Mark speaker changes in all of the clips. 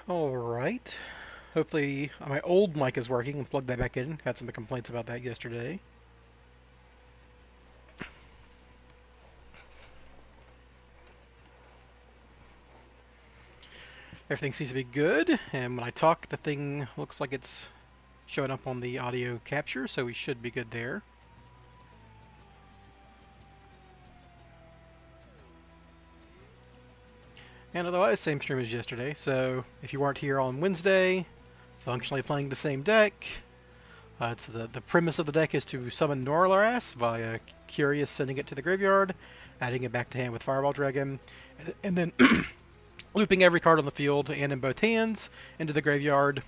Speaker 1: Alright. Hopefully my old mic is working and plug that back in. Had some complaints about that yesterday. Everything seems to be good, and when I talk, the thing looks like it's showing up on the audio capture, so we should be good there. And otherwise, same stream as yesterday, so if you weren't here on Wednesday, functionally playing the same deck. It's the premise of the deck is to summon Norleras via Curious sending it to the graveyard, adding it back to hand with Fireball Dragon, and then looping every card on the field and in both hands into the graveyard.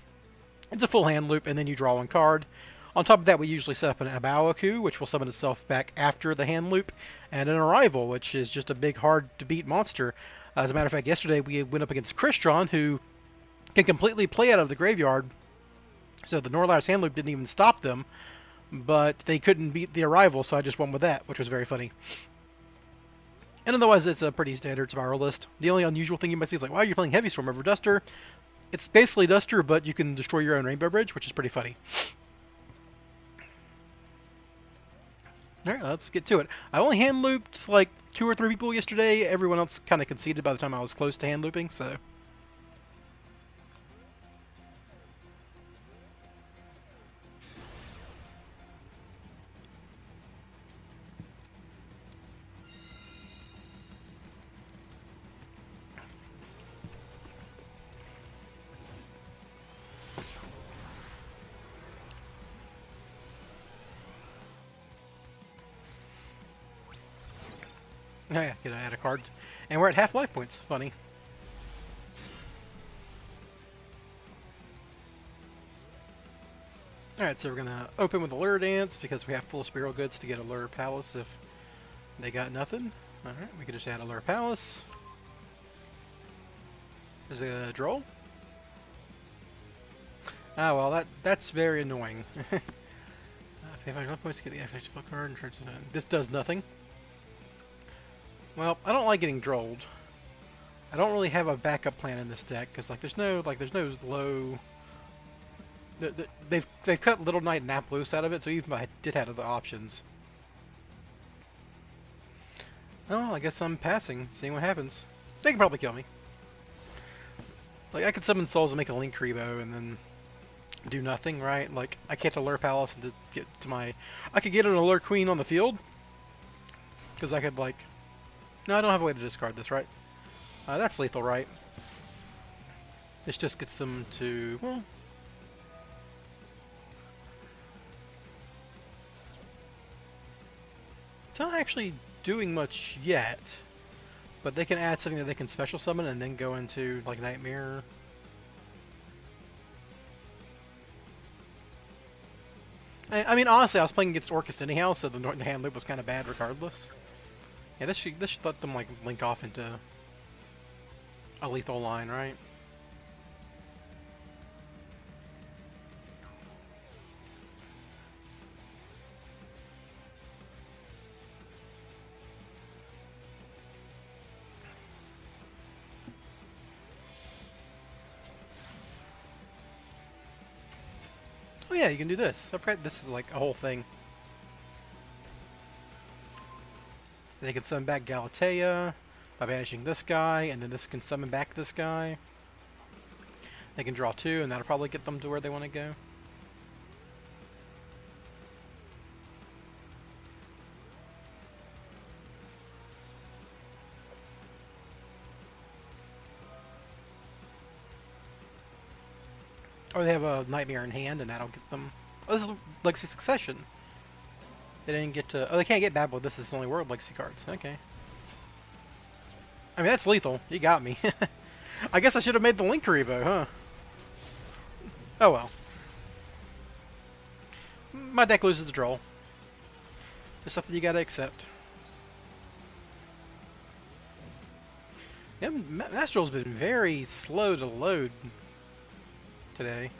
Speaker 1: It's a full hand loop, and then you draw one card. On top of that, we usually set up an Abawaku, which will summon itself back after the hand loop, and an Arrival, which is just a big, hard-to-beat monster. As a matter of fact, yesterday we went up against Crystron, who can completely play out of the graveyard, so the Norleras hand loop didn't even stop them, but they couldn't beat the Arrival, so I just won with that, which was very funny. And otherwise, it's a pretty standard Spiral list. The only unusual thing you might see is like, wow, you're playing Heavy Storm over Duster. It's basically Duster, but you can destroy your own Rainbow Bridge, which is pretty funny. Alright, let's get to it. I only hand looped like 2 or 3 people yesterday. Everyone else kind of conceded by the time I was close to hand looping, so... Oh yeah, get add a card. And we're at half life points. Funny. Alright, so we're going to open with a Lure Dance because we have full Spiral Goods to get a Lure Palace if they got nothing. Alright, we could just add a Lure Palace. There's a Droll. Ah, well, that's very annoying. Pay 5 points to get the activation spell card. And this does nothing. Well, I don't like getting drolled. I don't really have a backup plan in this deck because there's no low. They've cut Little Knight and Nap Loose out of it, so even if I did have other options. Oh, I guess I'm passing, seeing what happens. They can probably kill me. Like I could summon souls and make a Link Rebo and then do nothing, right? Like I can't Allure Palace and get to my. I could get an Allure Queen on the field because I could like. No, I don't have a way to discard this, right? That's lethal, right? This just gets them to... Well... It's not actually doing much yet. But they can add something that they can special summon and then go into, like, Nightmare. I mean, honestly, I was playing against Orcust anyhow, so the hand loop was kind of bad regardless. Yeah, this should let them like link off into a lethal line, right? Oh yeah, you can do this. I forgot this is like a whole thing. They can summon back Galatea by banishing this guy, and then this can summon back this guy. They can draw 2, and that'll probably get them to where they want to go. Or they have a Nightmare in hand, and that'll get them... Oh, this is Legacy Succession. They didn't get to... Oh, they can't get Babel. This is only World Legacy cards. Okay. I mean, that's lethal. You got me. I guess I should have made the Link Rebo, huh? Oh well. My deck loses the Droll. It's something you gotta accept. Yeah, Mastrol's been very slow to load today.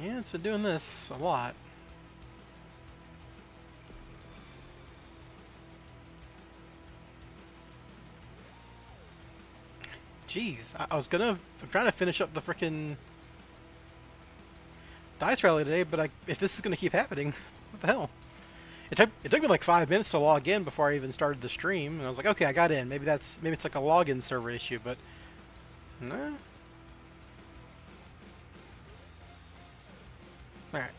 Speaker 1: Yeah, it's been doing this a lot. Jeez, I'm trying to finish up the frickin' dice rally today, but if this is gonna keep happening, what the hell? It took me like 5 minutes to log in before I even started the stream, and I was like, okay, I got in. Maybe it's like a login server issue, but no. All right.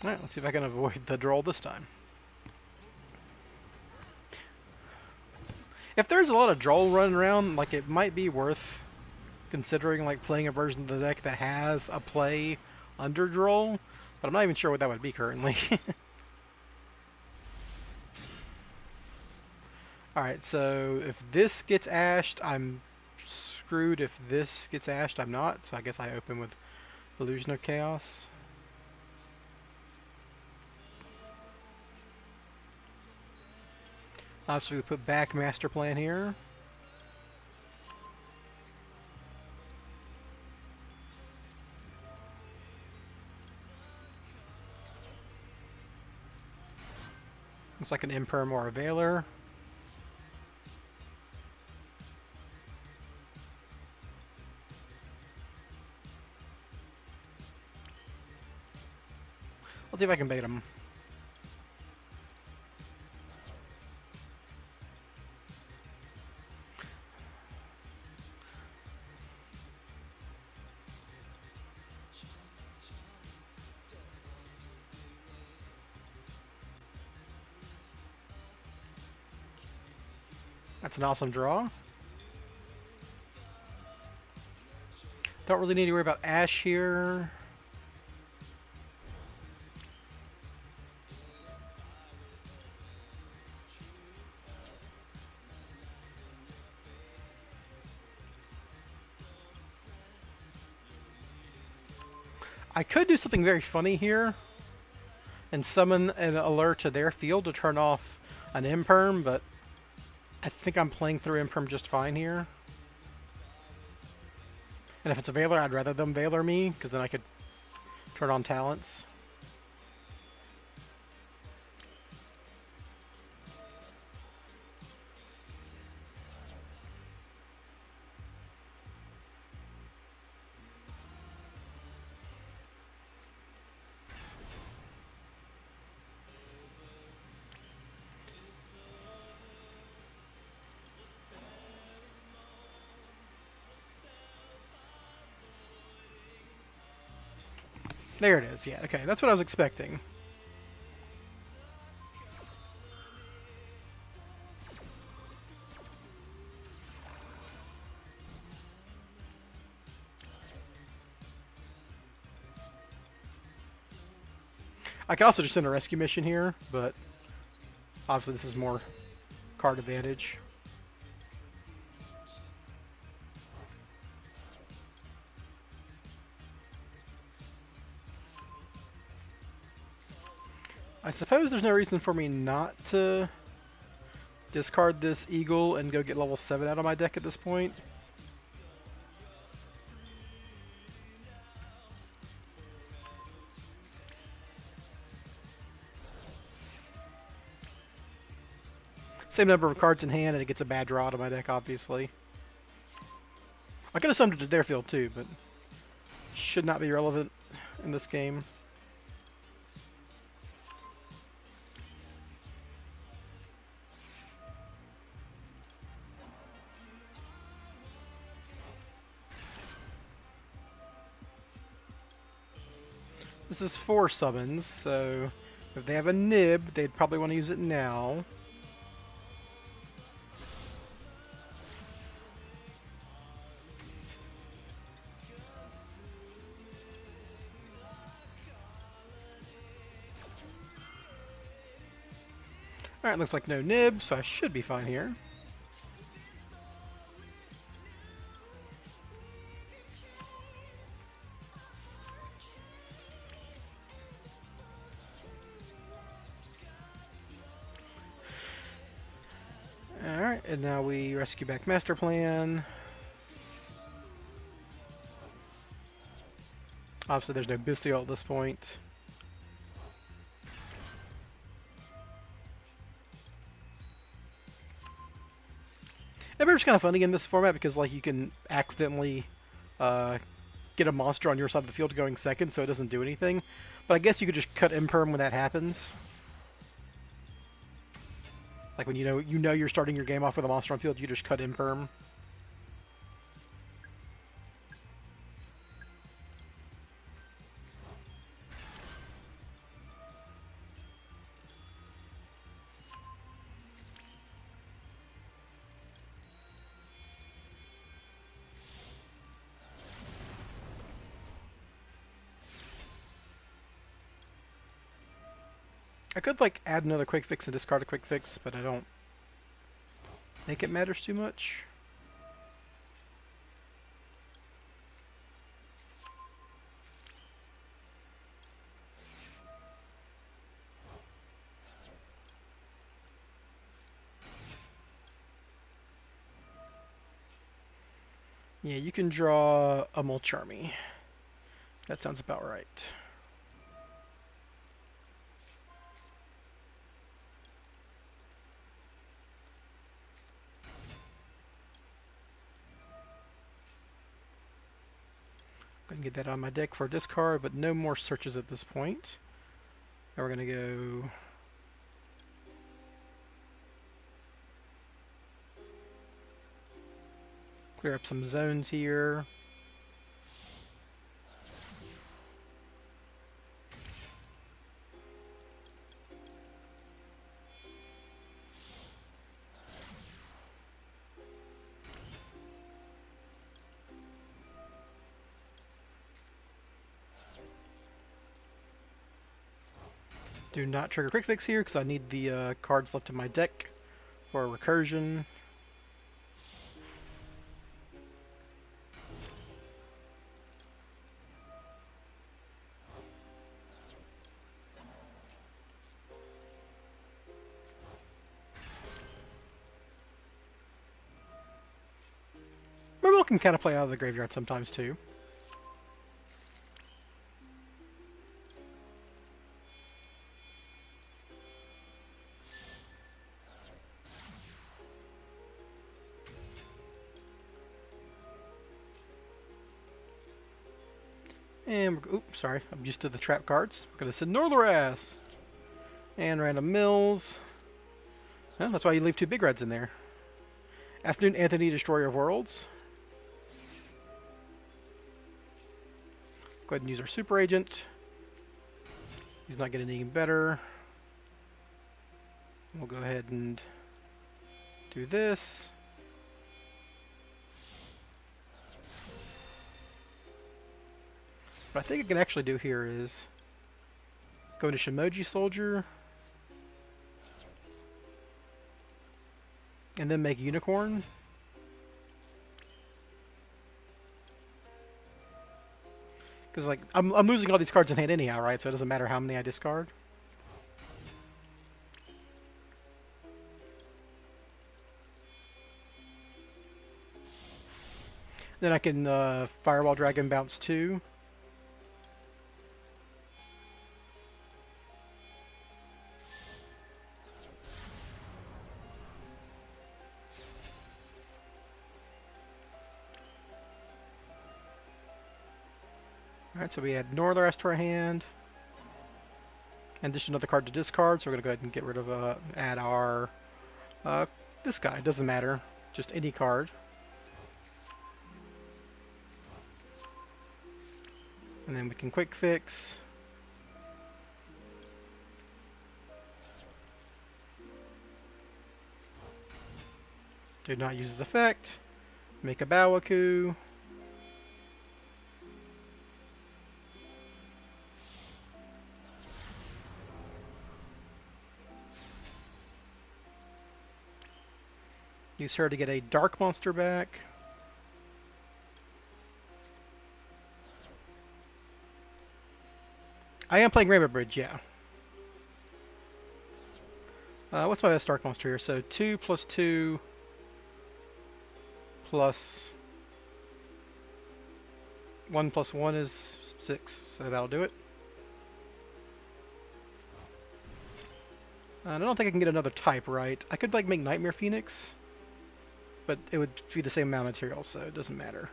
Speaker 1: All right, let's see if I can avoid the droll this time. If there's a lot of droll running around, like, it might be worth considering like playing a version of the deck that has a play under droll, but I'm not even sure what that would be currently. Alright, so if this gets ashed, I'm screwed. If this gets ashed, I'm not, so I guess I open with Illusion of Chaos. Obviously we put back Master Plan here. Looks like an Imperm or a Veiler. Let's see if I can bait him. That's an awesome draw. Don't really need to worry about Ash here. I could do something very funny here and summon an alert to their field to turn off an Imperm, but I think I'm playing through Imperm just fine here. And if it's a Veiler, I'd rather them Veiler me, because then I could turn on talents. There it is, yeah, okay, that's what I was expecting. I can also just send a rescue mission here, but obviously this is more card advantage. I suppose there's no reason for me not to discard this Eagle and go get level 7 out of my deck at this point. Same number of cards in hand and it gets a bad draw out of my deck, obviously. I could have summoned it to their field too, but should not be relevant in this game. This is 4 summons, so if they have a nib, they'd probably want to use it now. Alright, looks like no nib, so I should be fine here. And now we rescue back Master Plan. Obviously there's no Bistio at this point. It's kind of funny in this format because like you can accidentally get a monster on your side of the field going second, so it doesn't do anything. But I guess you could just cut imperm when that happens. Like when you know you're starting your game off with a monster on field, you just cut imperm. I could like add another quick fix and discard a quick fix, but I don't think it matters too much. Yeah, you can draw a Mulcharmy. That sounds about right. Go and get that on my deck for a discard, but no more searches at this point. Now we're going to go... clear up some zones here. Do not trigger quick fix here because I need the cards left in my deck for a recursion. Mermail can kind of play out of the graveyard sometimes too. And we're, oops, sorry, I'm used to the trap cards. We're gonna send Norleras and random mills. Well, that's why you leave 2 big reds in there. Afternoon Anthony, Destroyer of Worlds. Go ahead and use our super agent. He's not getting any better. We'll go ahead and do this. What I think I can actually do here is go into Shimoji Soldier and then make Unicorn. Because like I'm losing all these cards in hand anyhow, right? So it doesn't matter how many I discard. Then I can Fireball Dragon bounce 2. Alright, so we add Norleras to our hand. And just another card to discard, so we're going to go ahead and get rid of, add our, this guy, doesn't matter, just any card. And then we can quick fix. Do not use his effect. Make a Bawaku. Use her to get a dark monster back. I am playing Rainbow Bridge, yeah. What's my best dark monster here? So 2 + 2 plus 1 plus 1 is 6, so that'll do it. I don't think I can get another type right. I could like make Nightmare Phoenix, but it would be the same amount of material, so it doesn't matter.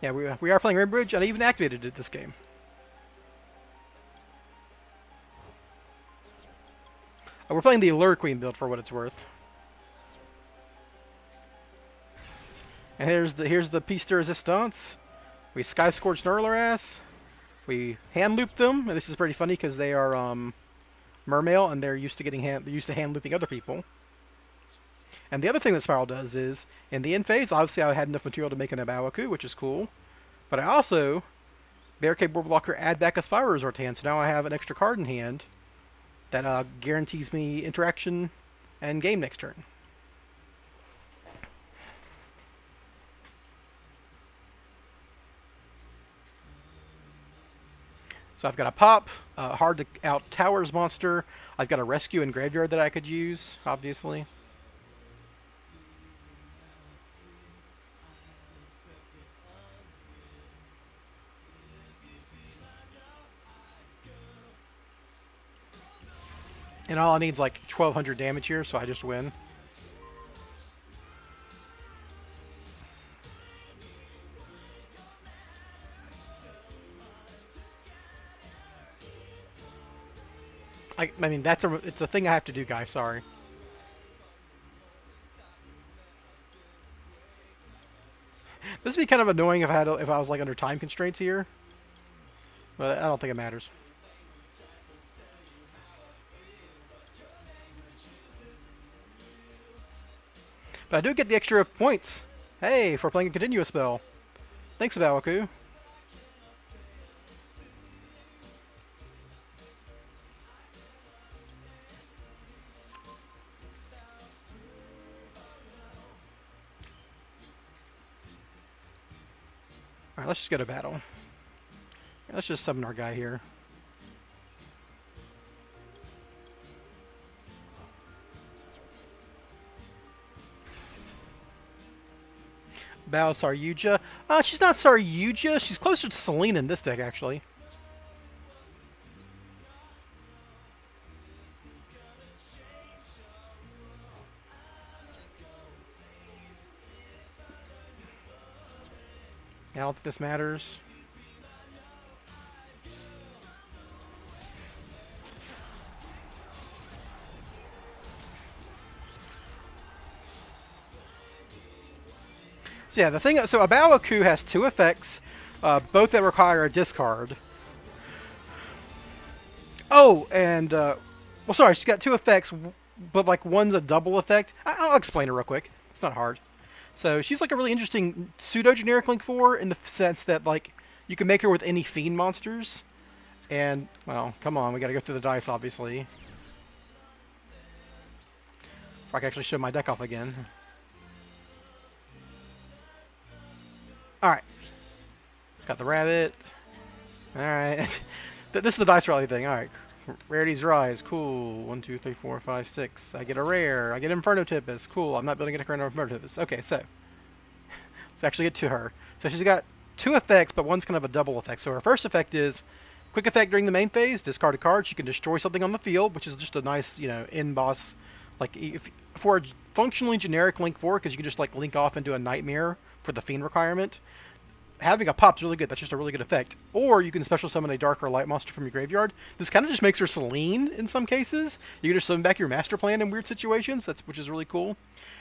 Speaker 1: Yeah, we are playing Rainbow Bridge, and I even activated it this game. We're playing the Allure Queen build for what it's worth. And here's the piece de resistance. We Sky Scorched Norleras. We hand loop them, and this is pretty funny because they are mermail and they're used to hand looping other people. And the other thing that Spiral does is, in the end phase, obviously I had enough material to make an Abawaku, which is cool. But I also, Barricade Board Blocker, add back a Spiral Resort to hand, so now I have an extra card in hand that guarantees me interaction and game next turn. So I've got a pop, hard to out towers monster. I've got a rescue and graveyard that I could use, obviously. And all I need is like 1,200 damage here, so I just win. I mean, it's a thing I have to do, guys. Sorry. This would be kind of annoying if I was like under time constraints here, but I don't think it matters. But I do get the extra points. Hey, for playing a continuous spell. Thanks, Abawaku. Alright, let's just go to battle. Let's just summon our guy here. Bao Saryuja. She's not Saryuja. She's closer to Selene in this deck, actually. I don't think this matters. So yeah, so Abawaku has 2 effects, both that require a discard. Oh, and, well, sorry, she's got 2 effects, but like one's a double effect. I'll explain it real quick. It's not hard. So she's like a really interesting pseudo-generic Link 4 in the sense that like you can make her with any Fiend monsters. And, well, come on, we gotta go through the dice, obviously. If I can actually show my deck off again. Alright. Got the rabbit. Alright. This is the dice rally thing. Alright. Rarities rise. Cool. 1, 2, 3, 4, 5, 6. I get a rare. I get Inferno Tempest. Cool. I'm not building a Inferno Tempest. Okay, so. Let's actually get to her. So she's got 2 effects, but one's kind of a double effect. So her first effect is quick effect during the main phase. Discard a card. She can destroy something on the field, which is just a nice, end boss. Like, for a functionally generic Link 4, because you can just, like, link off into a Nightmare for the Fiend requirement. Having a pop's really good. That's just a really good effect. Or you can special summon a dark or light monster from your graveyard. This kind of just makes her Selene in some cases. You can just summon back your master plan in weird situations, which is really cool.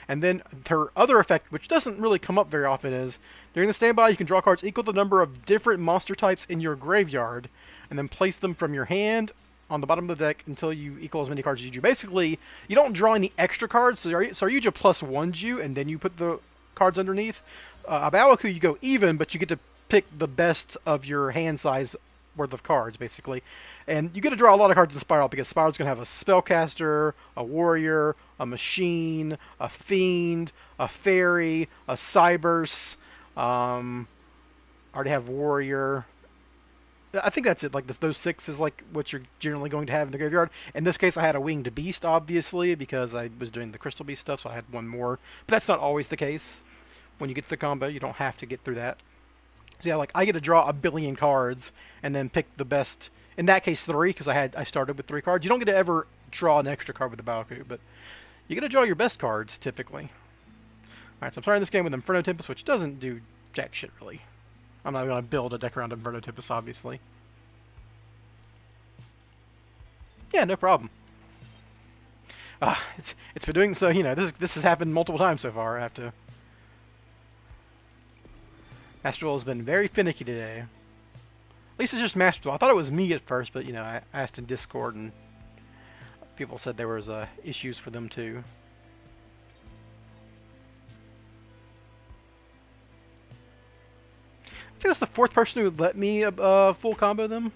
Speaker 1: And then her other effect, which doesn't really come up very often, is during the standby, you can draw cards equal to the number of different monster types in your graveyard, and then place them from your hand on the bottom of the deck until you equal as many cards as you do. Basically, you don't draw any extra cards, so Saryuja plus 1s you, and then you put the cards underneath. Abawaku, you go even, but you get to pick the best of your hand size worth of cards, basically. And you get to draw a lot of cards in Spiral, because Spiral's going to have a Spellcaster, a Warrior, a Machine, a Fiend, a Fairy, a Cyberse. I already have Warrior. I think that's it. Like those 6 is like what you're generally going to have in the graveyard. In this case, I had a winged beast, obviously, because I was doing the crystal beast stuff, so I had one more. But that's not always the case. When you get to the combo, you don't have to get through that. So yeah, like I get to draw a billion cards and then pick the best. In that case, 3, because I started with 3 cards. You don't get to ever draw an extra card with the Baoku, but you get to draw your best cards typically. All right, so I'm starting this game with Inferno Tempest, which doesn't do jack shit really. I'm not going to build a deck around Inferno Tempest, obviously. Yeah, no problem. It's been doing so. You know, this has happened multiple times so far. I have to. Master Duel has been very finicky today. At least it's just Master Duel. I thought it was me at first, but you know, I asked in Discord and people said there was issues for them too. I think that's the 4th person who would let me full combo them.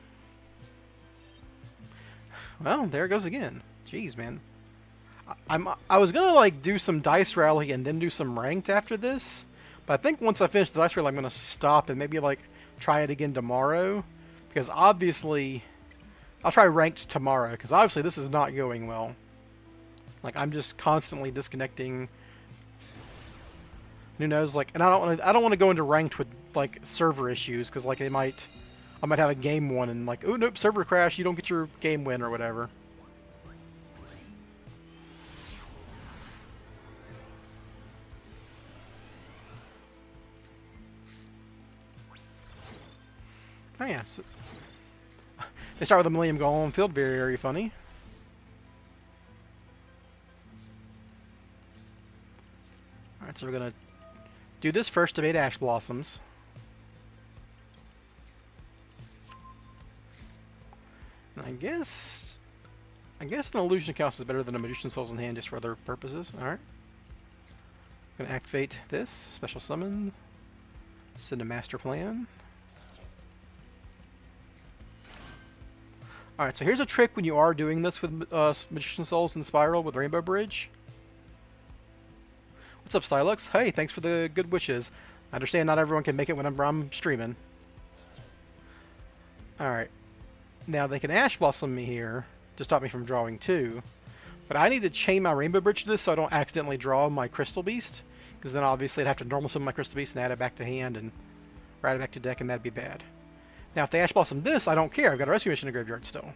Speaker 1: Well, there it goes again. Jeez, man. I was gonna like do some dice rally and then do some ranked after this, but I think once I finish the dice rally, I'm gonna stop and maybe like try it again tomorrow, because obviously I'll try ranked tomorrow because obviously this is not going well. Like I'm just constantly disconnecting. Who knows? Like, and I don't want to go into ranked with like server issues because like I might have a game one and like, oh nope, server crash, you don't get your game win or whatever. Oh yeah, so they start with a Millennium Golem field, very very funny. All right, so we're gonna do this first to bait Ash Blossoms. And I guess an Illusion Cast is better than a Magician's Souls in hand just for other purposes. Alright. Gonna activate this, special summon, send a master plan. Alright, so here's a trick when you are doing this with Magician's Souls and Spiral with Rainbow Bridge. What's up, Stylux? Hey, thanks for the good wishes. I understand not everyone can make it whenever I'm streaming. Alright. Now, they can Ash Blossom me here to stop me from drawing 2. But I need to chain my Rainbow Bridge to this so I don't accidentally draw my Crystal Beast. Because then obviously I'd have to normal summon my Crystal Beast and add it back to hand and add it back to deck, and that'd be bad. Now, if they Ash Blossom this, I don't care. I've got a Rescue Mission in the graveyard still.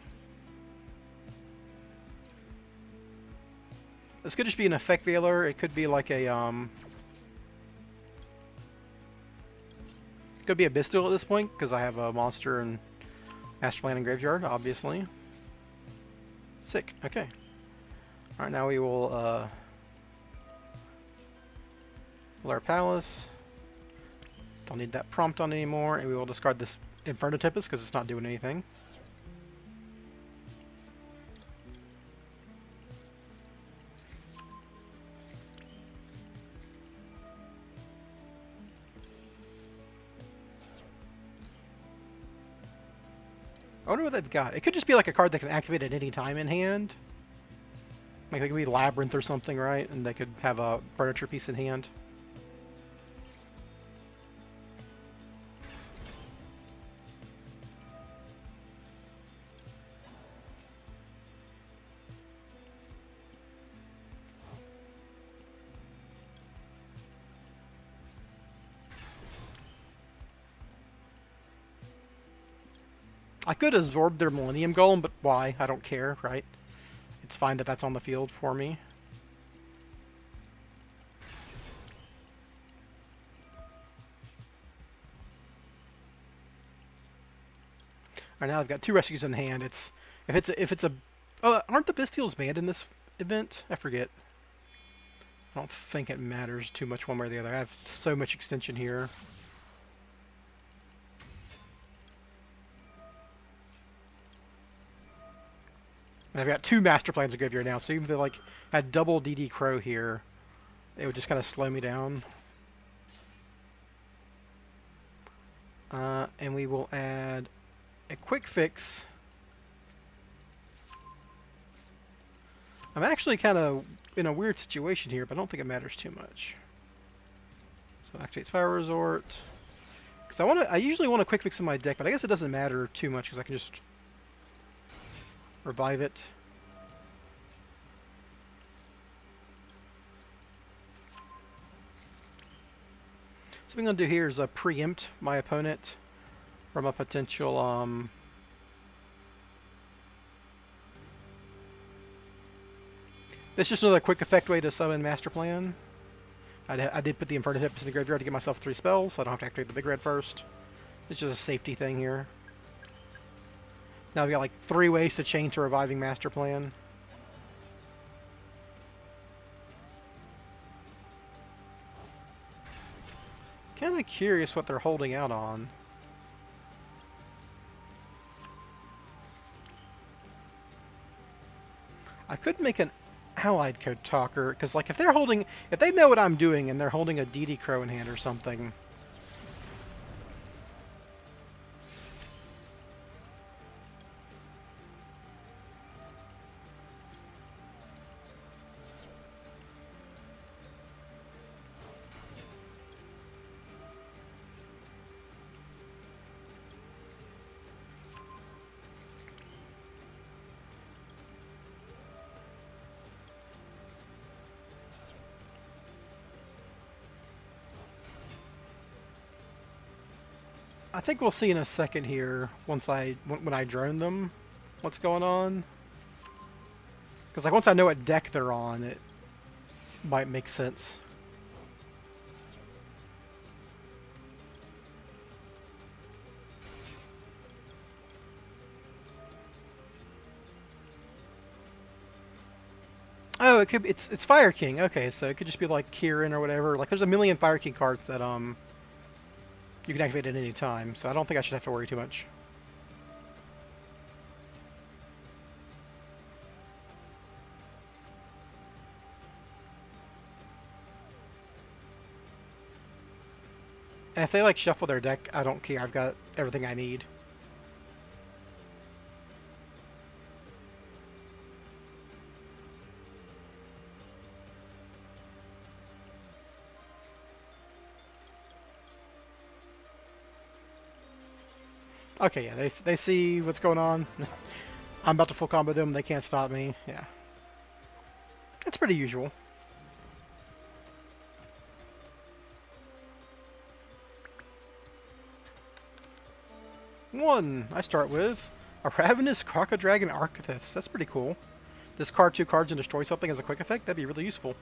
Speaker 1: This could just be an Effect Veiler. It could be like a, It could be a Bistile at this point, because I have a monster and Master Plan in graveyard, obviously. Sick. Okay. Alright, now we will, Lair Palace. Don't need that prompt on anymore, and we will discard this Inferno Tempest, because it's not doing anything. I wonder what they've got. It could just be like a card that can activate at any time in hand. Like, it could be Labyrinth or something, right? And they could have a furniture piece in hand. I could absorb their Millennium Golem, but why? I don't care, right? It's fine that that's on the field for me. Alright, now I've got 2 rescues in hand. If it's a aren't the Bistiles banned in this event? I forget. I don't think it matters too much one way or the other. I have so much extension here. And I've got 2 master plans in graveyard now, so even if they like had double DD Crow here, it would just kind of slow me down. And we will add a quick fix. I'm actually kind of in a weird situation here, but I don't think it matters too much. So activate Spiral Resort. Because I usually want a quick fix in my deck, but I guess it doesn't matter too much because I can just revive it. So what I'm going to do here is preempt my opponent from a potential... It's just another quick effect way to summon Master Plan. I did put the Inverted Hips in the graveyard to get myself 3 spells, so I don't have to activate the big red first. It's just a safety thing here. Now I've got like 3 ways to chain to Reviving Master Plan. Kind of curious what they're holding out on. I could make an Allied Code Talker, because like if they know what I'm doing and they're holding a DD Crow in hand or something. I think we'll see in a second here when I drone them what's going on. Because like once I know what deck they're on, it might make sense. Oh, it's Fire King. Okay, so it could just be like Kieran or whatever. Like there's a million Fire King cards that you can activate at any time, so I don't think I should have to worry too much. And if they like shuffle their deck, I don't care. I've got everything I need. Okay, yeah, they see what's going on. I'm about to full combo them, they can't stop me. Yeah. That's pretty usual. One I start with a Ravenous Crocoddragon Archithis. That's pretty cool. Discard 2 cards and destroy something as a quick effect? That'd be really useful.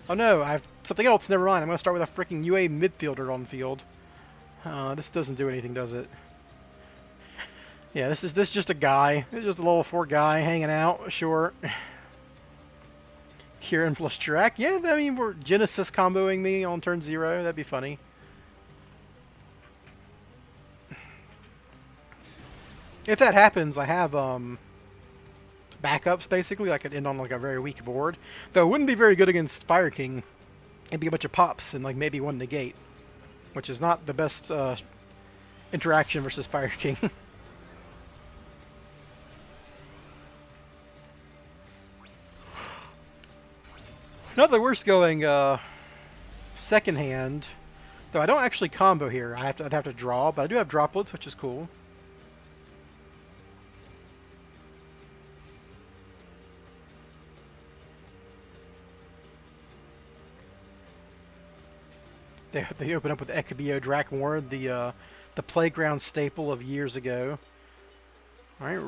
Speaker 1: Oh no, I have something else, never mind. I'm gonna start with a freaking UA midfielder on field. This doesn't do anything, does it? Yeah, this is just a guy. It's just a level 4 guy hanging out, sure. Kieran plus Drac. Yeah, I mean, we're Genesis comboing me on turn 0. That'd be funny. If that happens, I have backups, basically. I could end on like a very weak board. Though it wouldn't be very good against Fire King. It'd be a bunch of pops and like maybe 1 negate. Which is not the best interaction versus Fire King. Not the worst going second hand, though I don't actually combo here. I'd have to draw, but I do have droplets, which is cool. They open up with Ekabio Drakmor, the playground staple of years ago. Alright,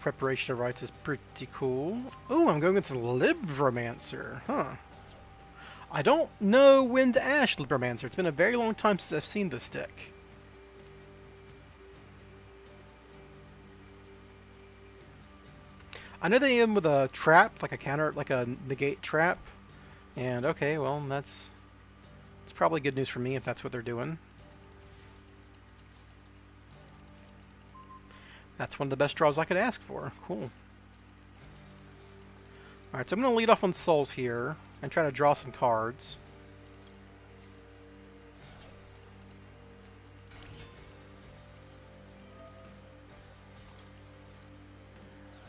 Speaker 1: Preparation of Rites is pretty cool. Ooh, I'm going against Libromancer. Huh. I don't know when to Ash Libromancer. It's been a very long time since I've seen this deck. I know they end with a trap, like a counter, like a negate trap. And okay, well, it's probably good news for me if that's what they're doing. That's one of the best draws I could ask for. Cool. Alright, so I'm going to lead off on Souls here and try to draw some cards.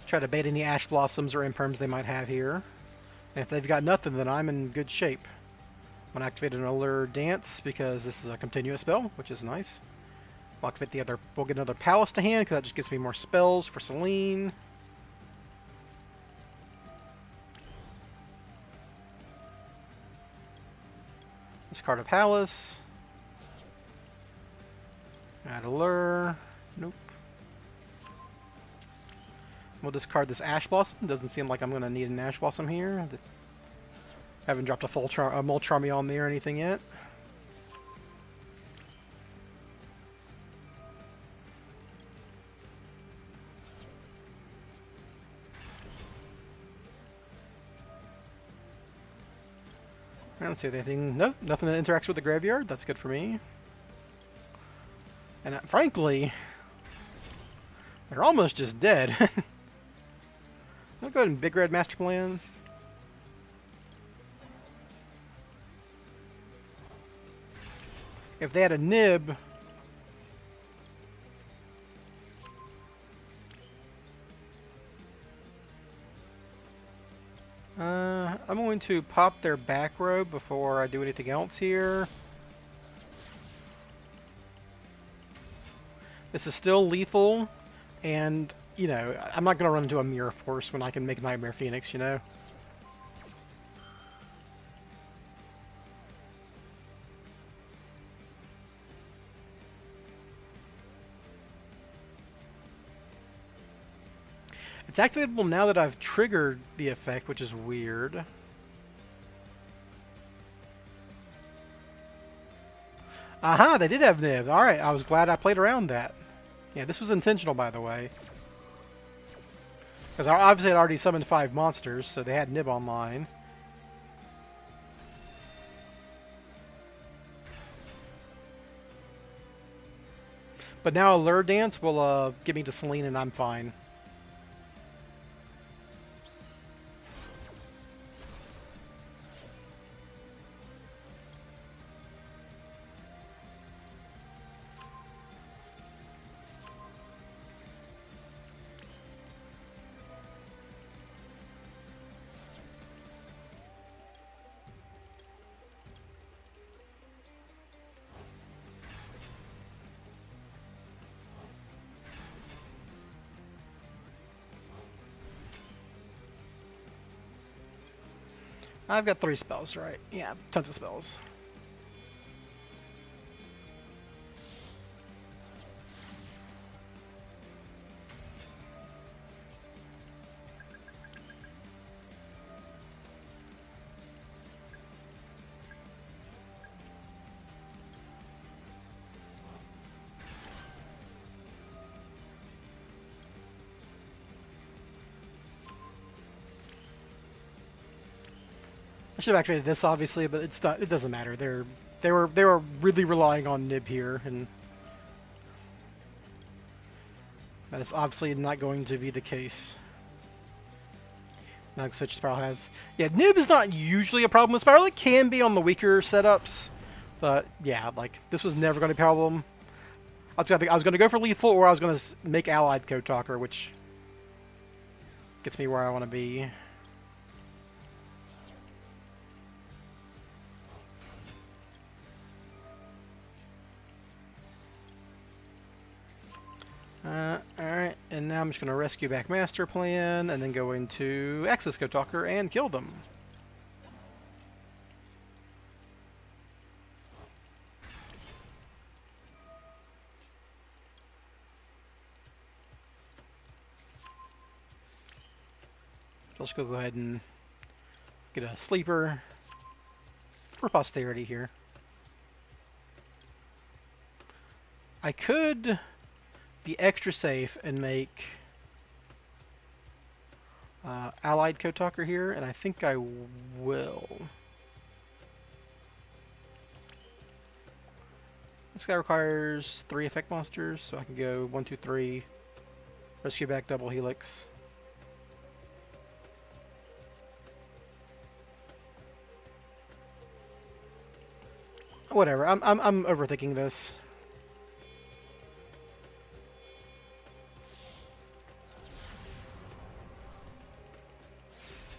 Speaker 1: Try to bait any Ash Blossoms or Imperms they might have here. And if they've got nothing, then I'm in good shape. I'm going to activate an Allure Dance because this is a continuous spell, which is nice. We'll activate the other. We'll get another Palace to hand because that just gives me more spells for Celine. Discard a Palace. Add Allure. Nope. We'll discard this Ash Blossom. Doesn't seem like I'm going to need an Ash Blossom here. Haven't dropped a full Molcharmy on me or anything yet. I don't see anything. Nope, nothing that interacts with the graveyard. That's good for me. And frankly, they're almost just dead. I'll go ahead and Big Red Master Plan. If they had a nib, I'm going to pop their back row before I do anything else here. This is still lethal, and, you know, I'm not going to run into a Mirror Force when I can make Nightmare Phoenix, you know? It's activatable now that I've triggered the effect, which is weird. Aha, they did have nib. Alright, I was glad I played around that. Yeah, this was intentional, by the way. Because obviously I'd already summoned 5 monsters, so they had nib online. But now Allure Dance will get me to Celine and I'm fine. I've got 3 spells, right? Yeah, tons of spells. I should have activated this, obviously, but it's not. It doesn't matter. They were really relying on nib here, and that's obviously not going to be the case. Now Switch Spiral has. Yeah, nib is not usually a problem with Spiral. It can be on the weaker setups, but yeah, like this was never going to be a problem. I was going to go for lethal, or I was going to make allied Code Talker, which gets me where I want to be. Alright, and now I'm just going to rescue back Master Plan, and then go into Access Code Talker and kill them. Let's go ahead and get a sleeper for posterity here. I could be extra safe and make allied Code Talker here, and I think I will. This guy requires 3 effect monsters, so I can go 1, 2, 3, rescue back double helix. Whatever. I'm overthinking this.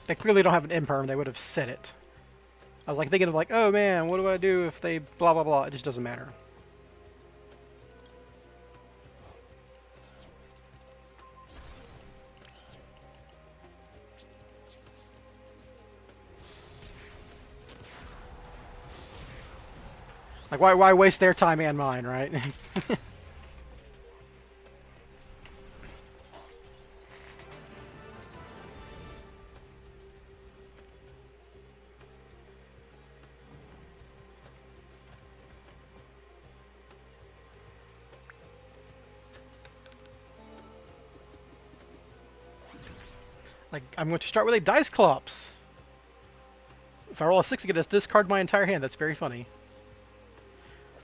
Speaker 1: They clearly don't have an imperm. They would have said it. I was like thinking of like, oh man, what do I do if they blah blah blah? It just doesn't matter. Like, why waste their time and mine, right? Like, I'm going to start with a dice clops. If I roll a 6, I get to discard my entire hand. That's very funny.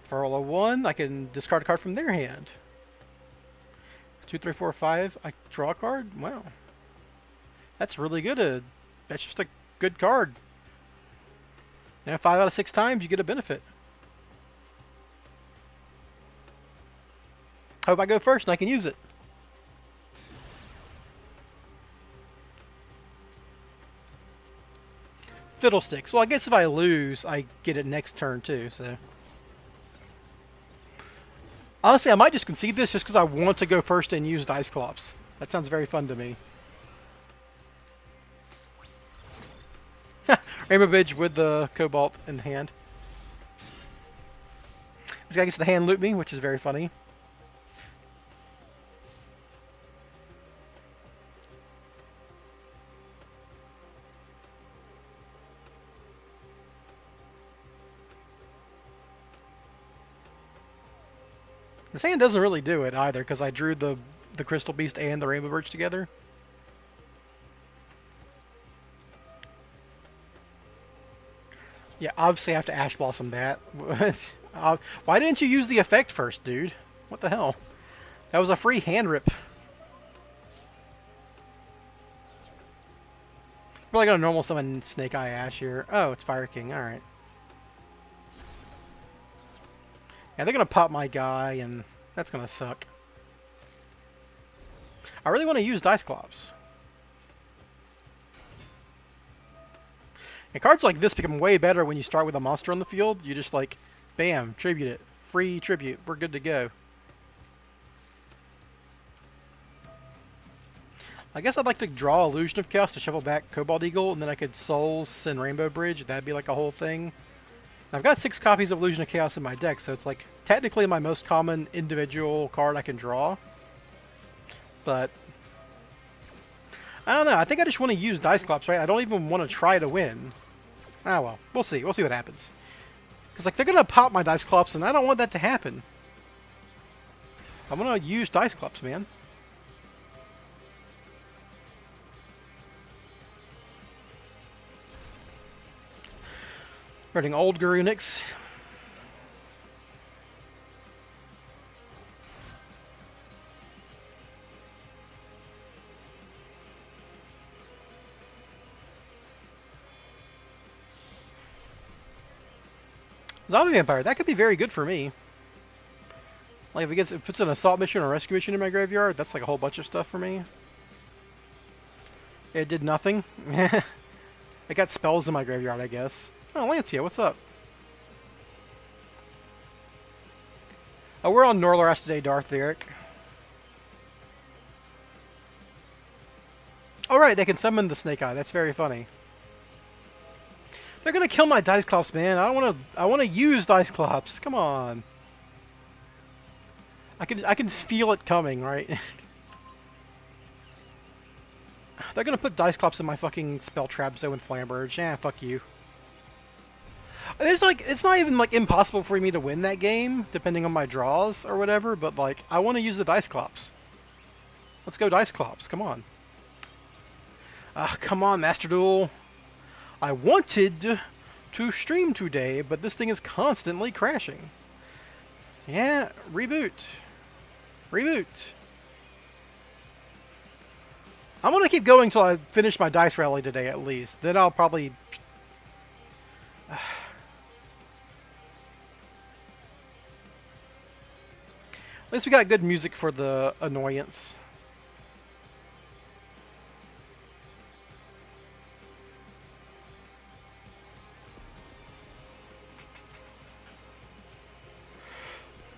Speaker 1: If I roll a 1, I can discard a card from their hand. 2, 3, 4, 5. I draw a card? Wow. That's really good. That's just a good card. And 5 out of 6 times, you get a benefit. Hope I go first and I can use it. Fiddlesticks. Well, I guess if I lose, I get it next turn too, so. Honestly, I might just concede this just because I want to go first and use dice clops. That sounds very fun to me. Rainbow Bridge with the Cobalt in hand. This guy gets to hand loot me, which is very funny. This hand doesn't really do it either, because I drew the Crystal Beast and the Rainbow Birch together. Yeah, obviously I have to Ash Blossom that. Why didn't you use the effect first, dude? What the hell? That was a free hand rip. Really gonna normal summon Snake Eye Ash here. Oh, it's Fire King, alright. Yeah, they're gonna pop my guy, and that's gonna suck. I really want to use Dice Clops. And cards like this become way better when you start with a monster on the field. You just like, bam, tribute it. Free tribute. We're good to go. I guess I'd like to draw Illusion of Chaos to shuffle back Cobalt Eagle, and then I could Souls and Rainbow Bridge. That'd be like a whole thing. I've got 6 copies of Illusion of Chaos in my deck, so it's like technically my most common individual card I can draw. But I don't know. I think I just want to use Dice Clops, right? I don't even want to try to win. Ah, well. We'll see. We'll see what happens. Because, like, they're going to pop my Dice Clops, and I don't want that to happen. I'm going to use Dice Clops, man. Running old Garunix. Zombie Vampire, that could be very good for me. Like, if it puts an assault mission or rescue mission in my graveyard, that's like a whole bunch of stuff for me. It did nothing. I got spells in my graveyard, I guess. Oh, Lancia, what's up? Oh, we're on Norleras today, Darth Eric. Oh, right, they can summon the Snake Eye. That's very funny. They're gonna kill my Dice Clops, man. I wanna use Dice Clops. Come on. I can feel it coming, right? They're gonna put Dice Clops in my fucking Spell Trap Zone and Flamberge. Yeah, fuck you. There's like, it's not even like impossible for me to win that game, depending on my draws or whatever, but like, I want to use the Dice Clops. Let's go Dice Clops, come on. Come on, Master Duel. I wanted to stream today, but this thing is constantly crashing. Yeah, reboot. Reboot. I'm going to keep going until I finish my dice rally today, at least. Then I'll probably... At least we got good music for the annoyance.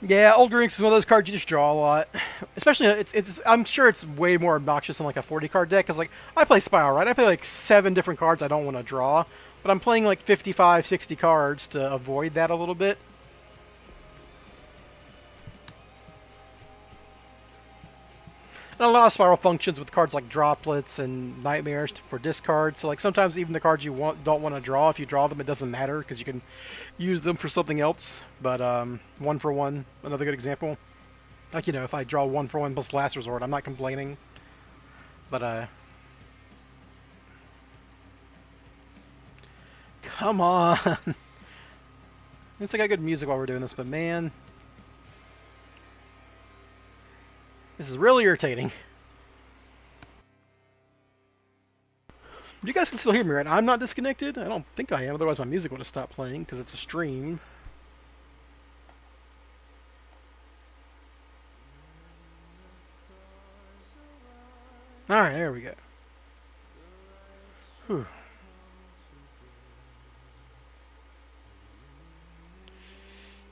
Speaker 1: Yeah, Old Grinks is one of those cards you just draw a lot. Especially, I'm sure it's way more obnoxious than like a 40 card deck, because like, I play Spiral, right? I play like 7 different cards I don't want to draw, but I'm playing like 55, 60 cards to avoid that a little bit. And a lot of Spiral functions with cards like Droplets and Nightmares for discard. So like sometimes even the cards you don't want to draw, if you draw them, it doesn't matter because you can use them for something else. But 1-for-1, another good example. Like, you know, if I draw 1-for-1 plus Last Resort, I'm not complaining. But come on. It's like I got good music while we're doing this, but man, this is really irritating. You guys can still hear me, right? I'm not disconnected? I don't think I am, otherwise my music would have stopped playing because it's a stream. Alright, there we go. Whew.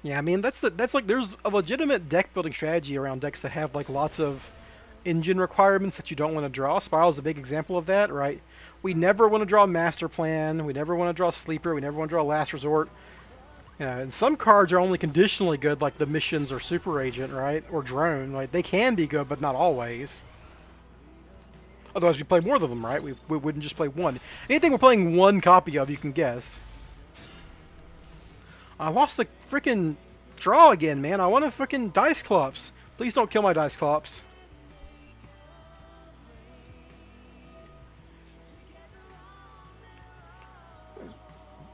Speaker 1: Yeah, I mean that's like there's a legitimate deck building strategy around decks that have like lots of engine requirements that you don't want to draw. Spiral is a big example of that, right? We never want to draw Master Plan, we never want to draw Sleeper, we never want to draw Last Resort. You know, and some cards are only conditionally good, like the Missions or Super Agent, right? Or Drone. Like they can be good, but not always. Otherwise, we play more of them, right? We wouldn't just play one. Anything we're playing one copy of, you can guess. I lost the freaking draw again, man. I want a freaking Dice Clops. Please don't kill my Dice Clops.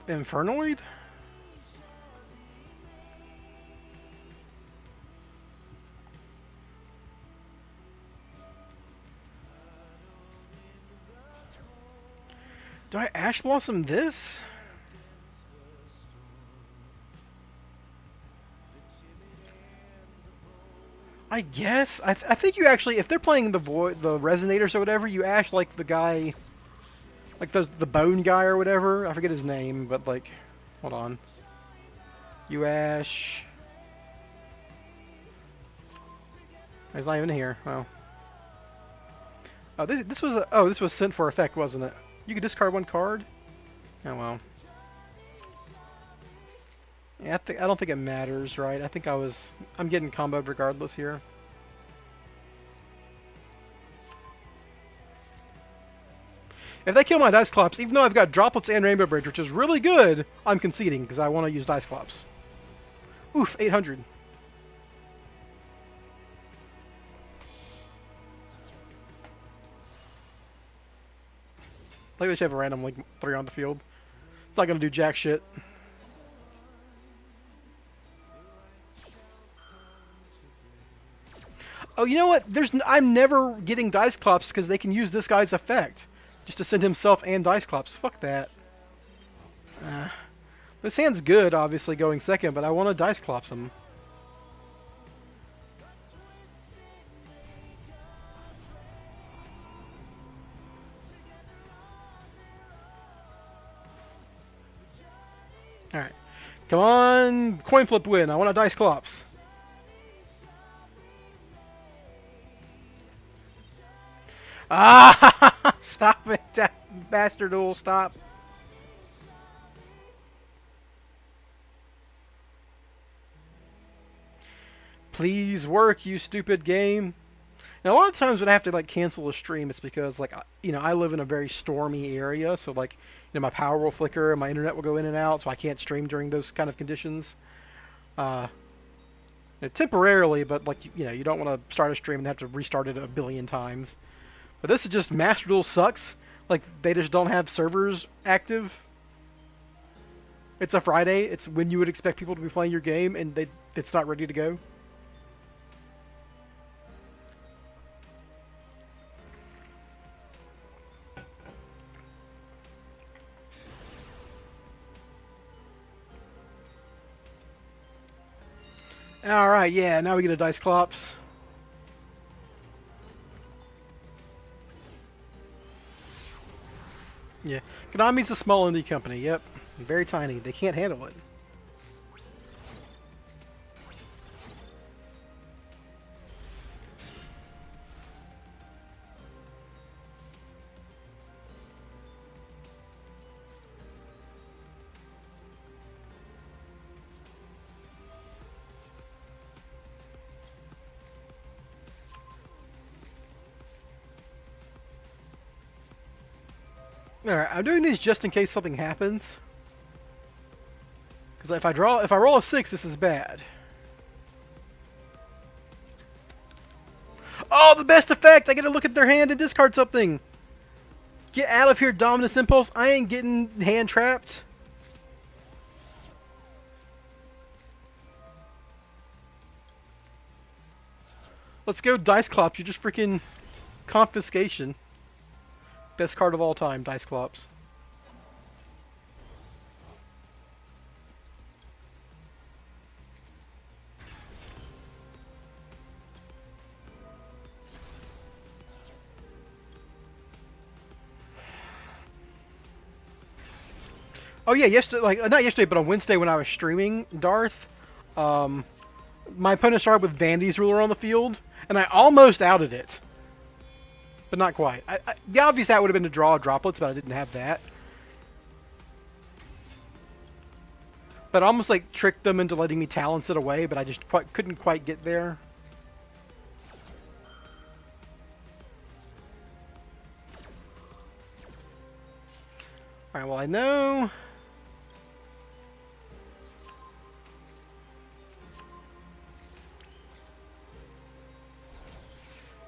Speaker 1: Infernoid? Do I Ash Blossom this? I guess. I think you actually, if they're playing the Resonators or whatever, you Ash like the guy, like the Bone guy or whatever. I forget his name, but like, hold on. You Ash. He's not even here. Oh. Oh, this was sent for effect, wasn't it? You could discard one card. Oh well. Yeah, I don't think it matters, right? I think I'm getting comboed regardless here. If they kill my Dice Clops, even though I've got Droplets and Rainbow Bridge, which is really good, I'm conceding because I want to use Dice Clops. Oof, 800. Like they should have a random like 3 on the field. It's not gonna do jack shit. Oh, you know what? I'm never getting Dice Clops because they can use this guy's effect just to send himself and Dice Clops. Fuck that. This hand's good, obviously, going second, but I want to Dice Clops him. Alright. Come on, coin flip win. I want to Dice Clops. Ah! Stop it, that bastard duel, stop. Please work, you stupid game. Now, a lot of times when I have to like cancel a stream, it's because like I live in a very stormy area, so like my power will flicker and my internet will go in and out, so I can't stream during those kind of conditions. Temporarily, but like you don't want to start a stream and have to restart it a billion times. But this is just Master Duel sucks. Like they just don't have servers active. It's a Friday. It's when you would expect people to be playing your game, and it's not ready to go. Alright, yeah, now we get a Dice Clops. Yeah. Konami's a small indie company, yep. Very tiny. They can't handle it. Alright, I'm doing these just in case something happens. Because if I roll a 6, this is bad. Oh, the best effect! I get to look at their hand and discard something! Get out of here, Dominus Impulse! I ain't getting hand trapped. Let's go, Dice Clops. You just freaking confiscation. Best card of all time, Dice Clops. Oh yeah, yesterday, like not yesterday, but on Wednesday when I was streaming Darth, my opponent started with Vandy's ruler on the field, and I almost outed it, but not quite. The obvious out would have been to draw droplets, but I didn't have that. But I almost like tricked them into letting me talents it away, but I just couldn't quite get there. All right, well I know.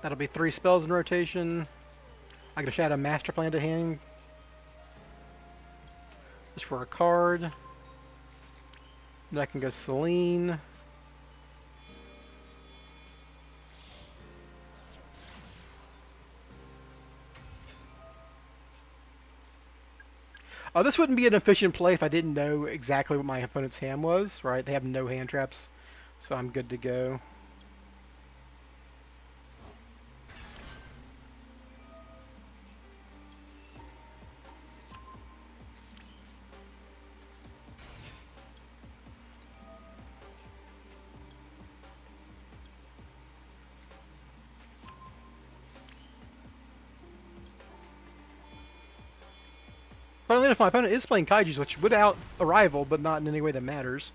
Speaker 1: That'll be 3 spells in rotation. I can add a Master Plan to hand. Just for a card. Then I can go Celine. This wouldn't be an efficient play if I didn't know exactly what my opponent's hand was, right? They have no hand traps, so I'm good to go. Funnily enough, my opponent is playing Kaijus, which would out a rival, but not in any way that matters.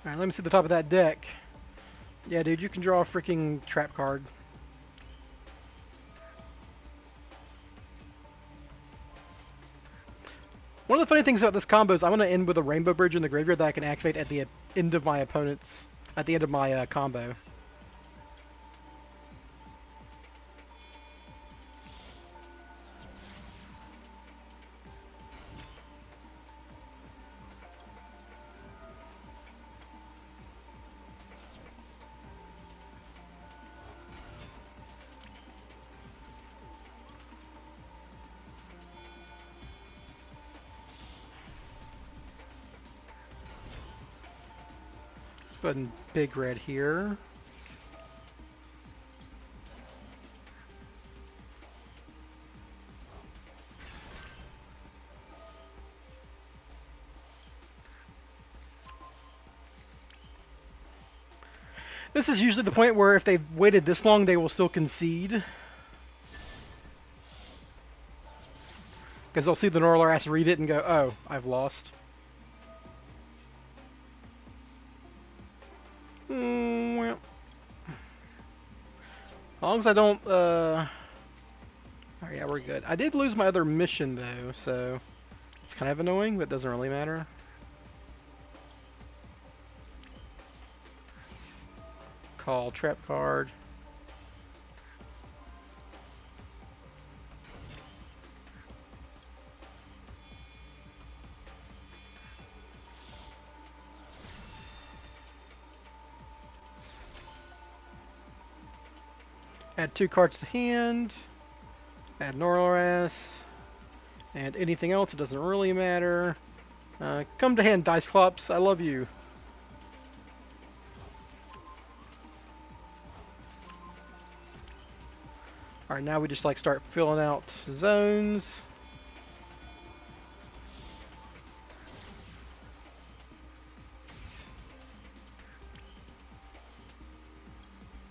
Speaker 1: Alright, let me see the top of that deck. Yeah, dude, you can draw a freaking trap card. One of the funny things about this combo is I'm going to end with a Rainbow Bridge in the graveyard that I can activate at the end of my opponent's... at the end of my combo. Go ahead and big red here. This is usually the point where if they've waited this long, they will still concede. Because they'll see the Norleras read it and go, oh, I've lost. Well. As long as I don't, oh yeah, we're good. I did lose my other mission, though, so it's kind of annoying, but it doesn't really matter. Call trap card. Add 2 cards to hand. Add Norleras. And anything else, it doesn't really matter. Come to hand, Dice Clops. I love you. Alright, now we just like start filling out zones.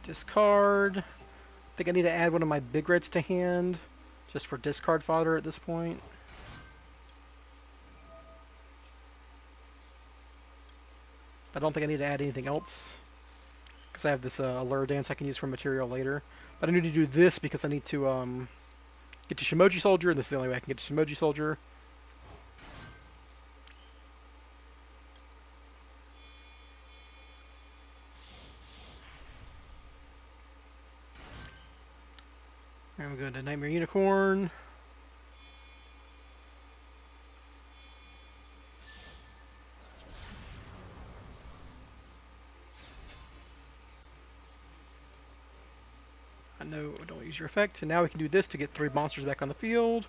Speaker 1: Discard. I think I need to add one of my big reds to hand, just for discard fodder at this point. I don't think I need to add anything else, because I have this Allure Dance I can use for material later. But I need to do this because I need to get to Shimoji Soldier, and this is the only way I can get to Shimoji Soldier. And we go to Nightmare Unicorn. No, don't use your effect. And now we can do this to get 3 monsters back on the field.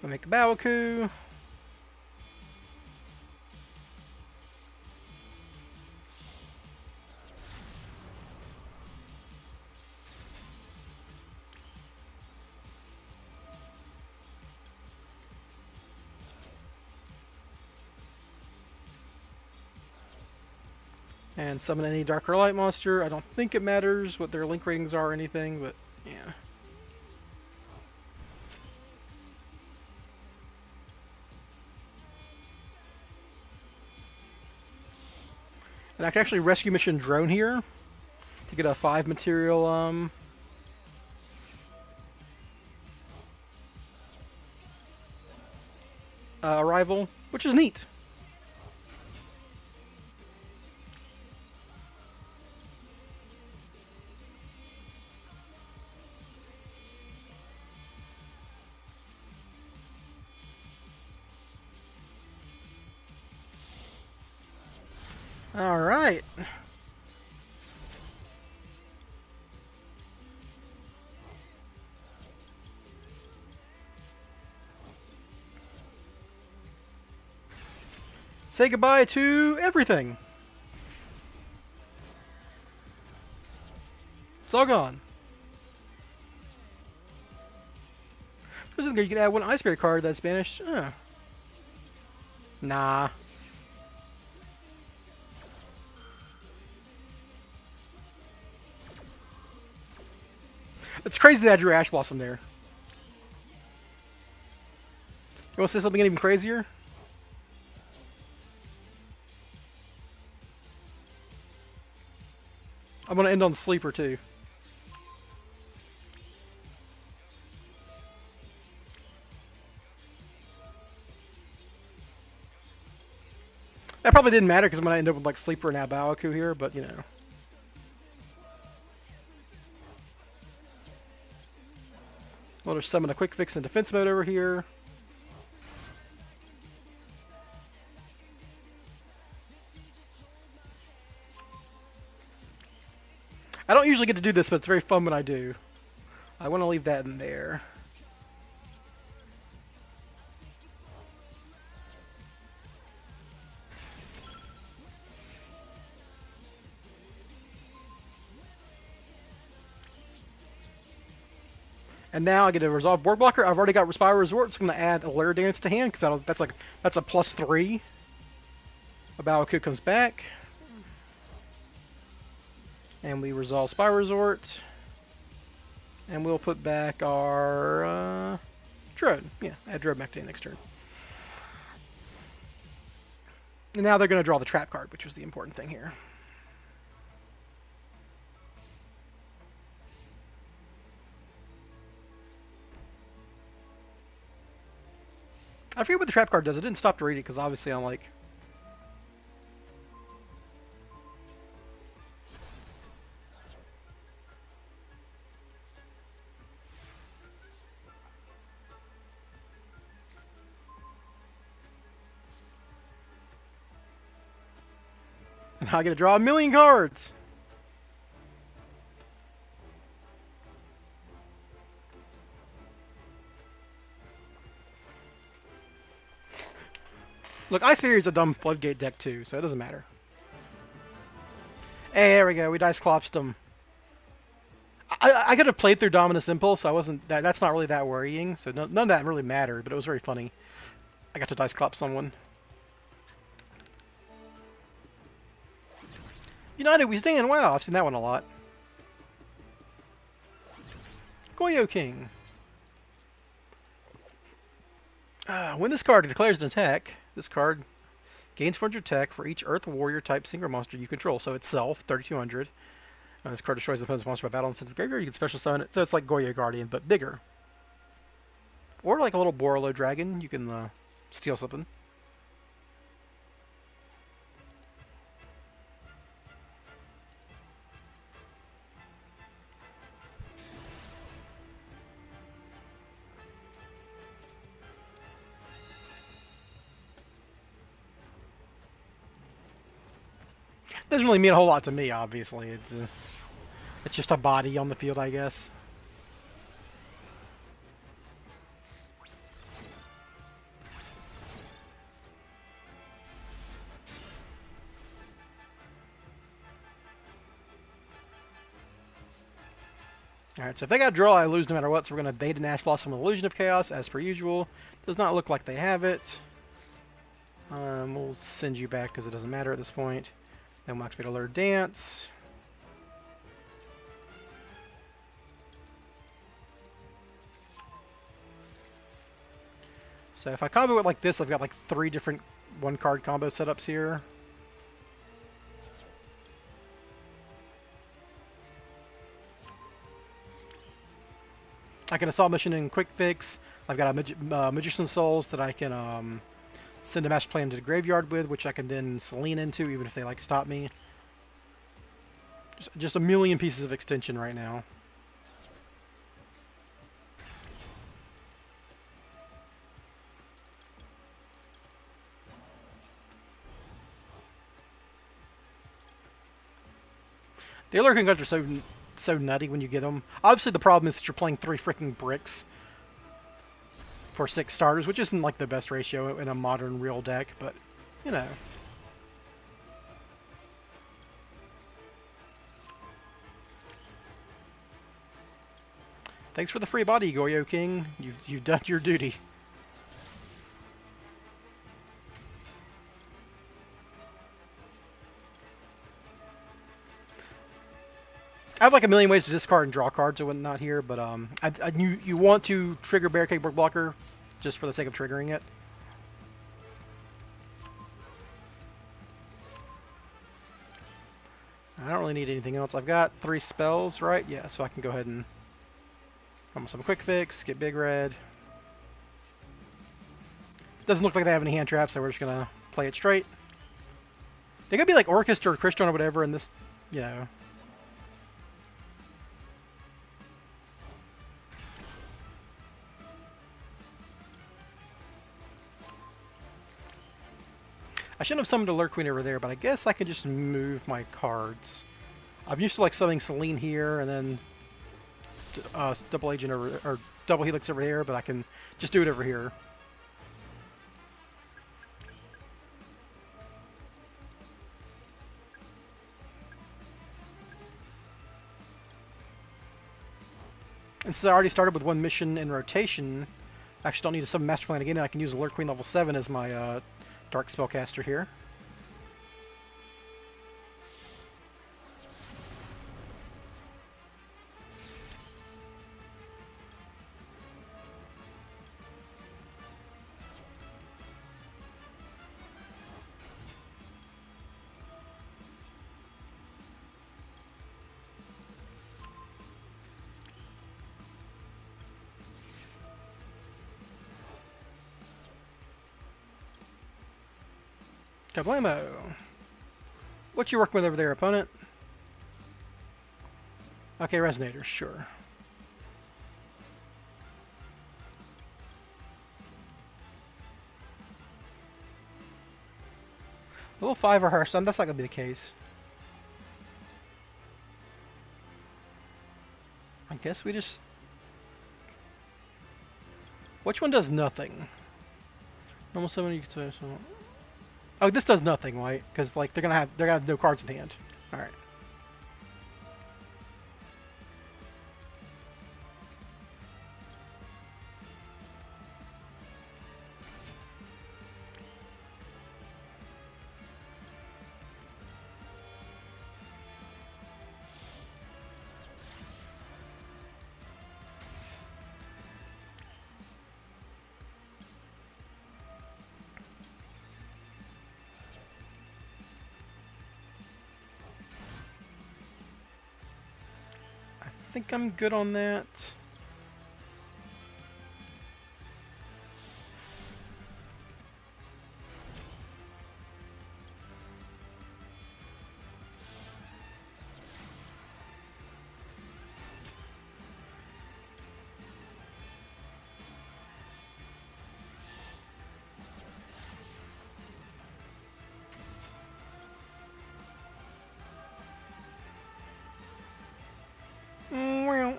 Speaker 1: We'll make a Bawaku. And summon any Dark or Light monster. I don't think it matters what their link ratings are or anything, but yeah. And I can actually rescue mission drone here to get a 5 material arrival, which is neat. All right. Say goodbye to everything. It's all gone. You can add one Ice Berry card that's banished. Nah. It's crazy that I drew Ash Blossom there. You want to say something even crazier? I'm going to end on Sleeper too. That probably didn't matter because I'm going to end up with like Sleeper and Abawaku here, but you know. We'll just summon a Quick Fix in defense mode over here. I don't usually get to do this, but it's very fun when I do. I want to leave that in there. And now I get a Resolve Board Blocker. I've already got Respire Resort, so I'm going to add Allure Dance to hand, because that's a +3. Abawaku comes back. And we resolve Spire Resort. And we'll put back our Drone. Yeah, add Drone back to next turn. And now they're going to draw the trap card, which was the important thing here. I forget what the trap card does. I didn't stop to read it because obviously I'm like... And I get to draw 1,000,000 cards! Look, Ice Barrier is a dumb Floodgate deck too, so it doesn't matter. Hey, there we go. We Dice Clopsed them. I could have played through Dominus Impulse, so I wasn't that's not really that worrying. So none of that really mattered, but it was very funny. I got to dice clop someone. United, we stand. Wow, I've seen that one a lot. Goyo King. When this card declares an attack, this card gains 400 attack for each Earth Warrior type single monster you control. So itself, 3,200. This card destroys the opponent's monster by battle and sends it to the graveyard. You can special summon it. So it's like Goyo Guardian, but bigger. Or like a little Borolo Dragon. You can steal something. Doesn't really mean a whole lot to me, obviously. It's just a body on the field, I guess. Alright, so if they got draw, I lose no matter what, so we're going to bait an Ash Blossom with Illusion of Chaos, as per usual. Does not look like they have it. We'll send you back because it doesn't matter at this point. Then we'll activate Alert Dance. So if I combo it like this, I've got like 3 different one-card combo setups here. I can Assault Mission and Quick Fix. I've got a Magician's Souls that I can send a Master Plan to the graveyard with, which I can then Selene into, even if they like stop me. Just a million pieces of extension right now. The Lurking Guns are so nutty when you get them. Obviously, the problem is that you're playing 3 freaking bricks for 6 starters, which isn't like the best ratio in a modern real deck, but you know. Thanks for the free body, Goyo King. You've done your duty. I have like a million ways to discard and draw cards and whatnot here, but you want to trigger Barricade Brick Blocker just for the sake of triggering it. I don't really need anything else. I've got 3 spells, right? Yeah, so I can go ahead and almost some Quick Fix, get Big Red. Doesn't look like they have any hand traps, so we're just gonna play it straight. They could be like Orchestra or Christian or whatever, and this, you know. I shouldn't have summoned a Lurk Queen over there, but I guess I can just move my cards. I'm used to like summoning Selene here and then double agent or double helix over here, but I can just do it over here. And since I already started with 1 mission in rotation, I actually don't need to summon Master Plan again, and I can use a Lurk Queen level 7 as my Dark Spellcaster here. Kablamo! What you working with over there, opponent? Okay, Resonators, sure. Level 5 or Hearthstone, that's not going to be the case. I guess we just... Which one does nothing? Normal summon, you can say so. Oh, this does nothing, right? Because like they're gonna have no cards in hand. All right. think I'm good on that.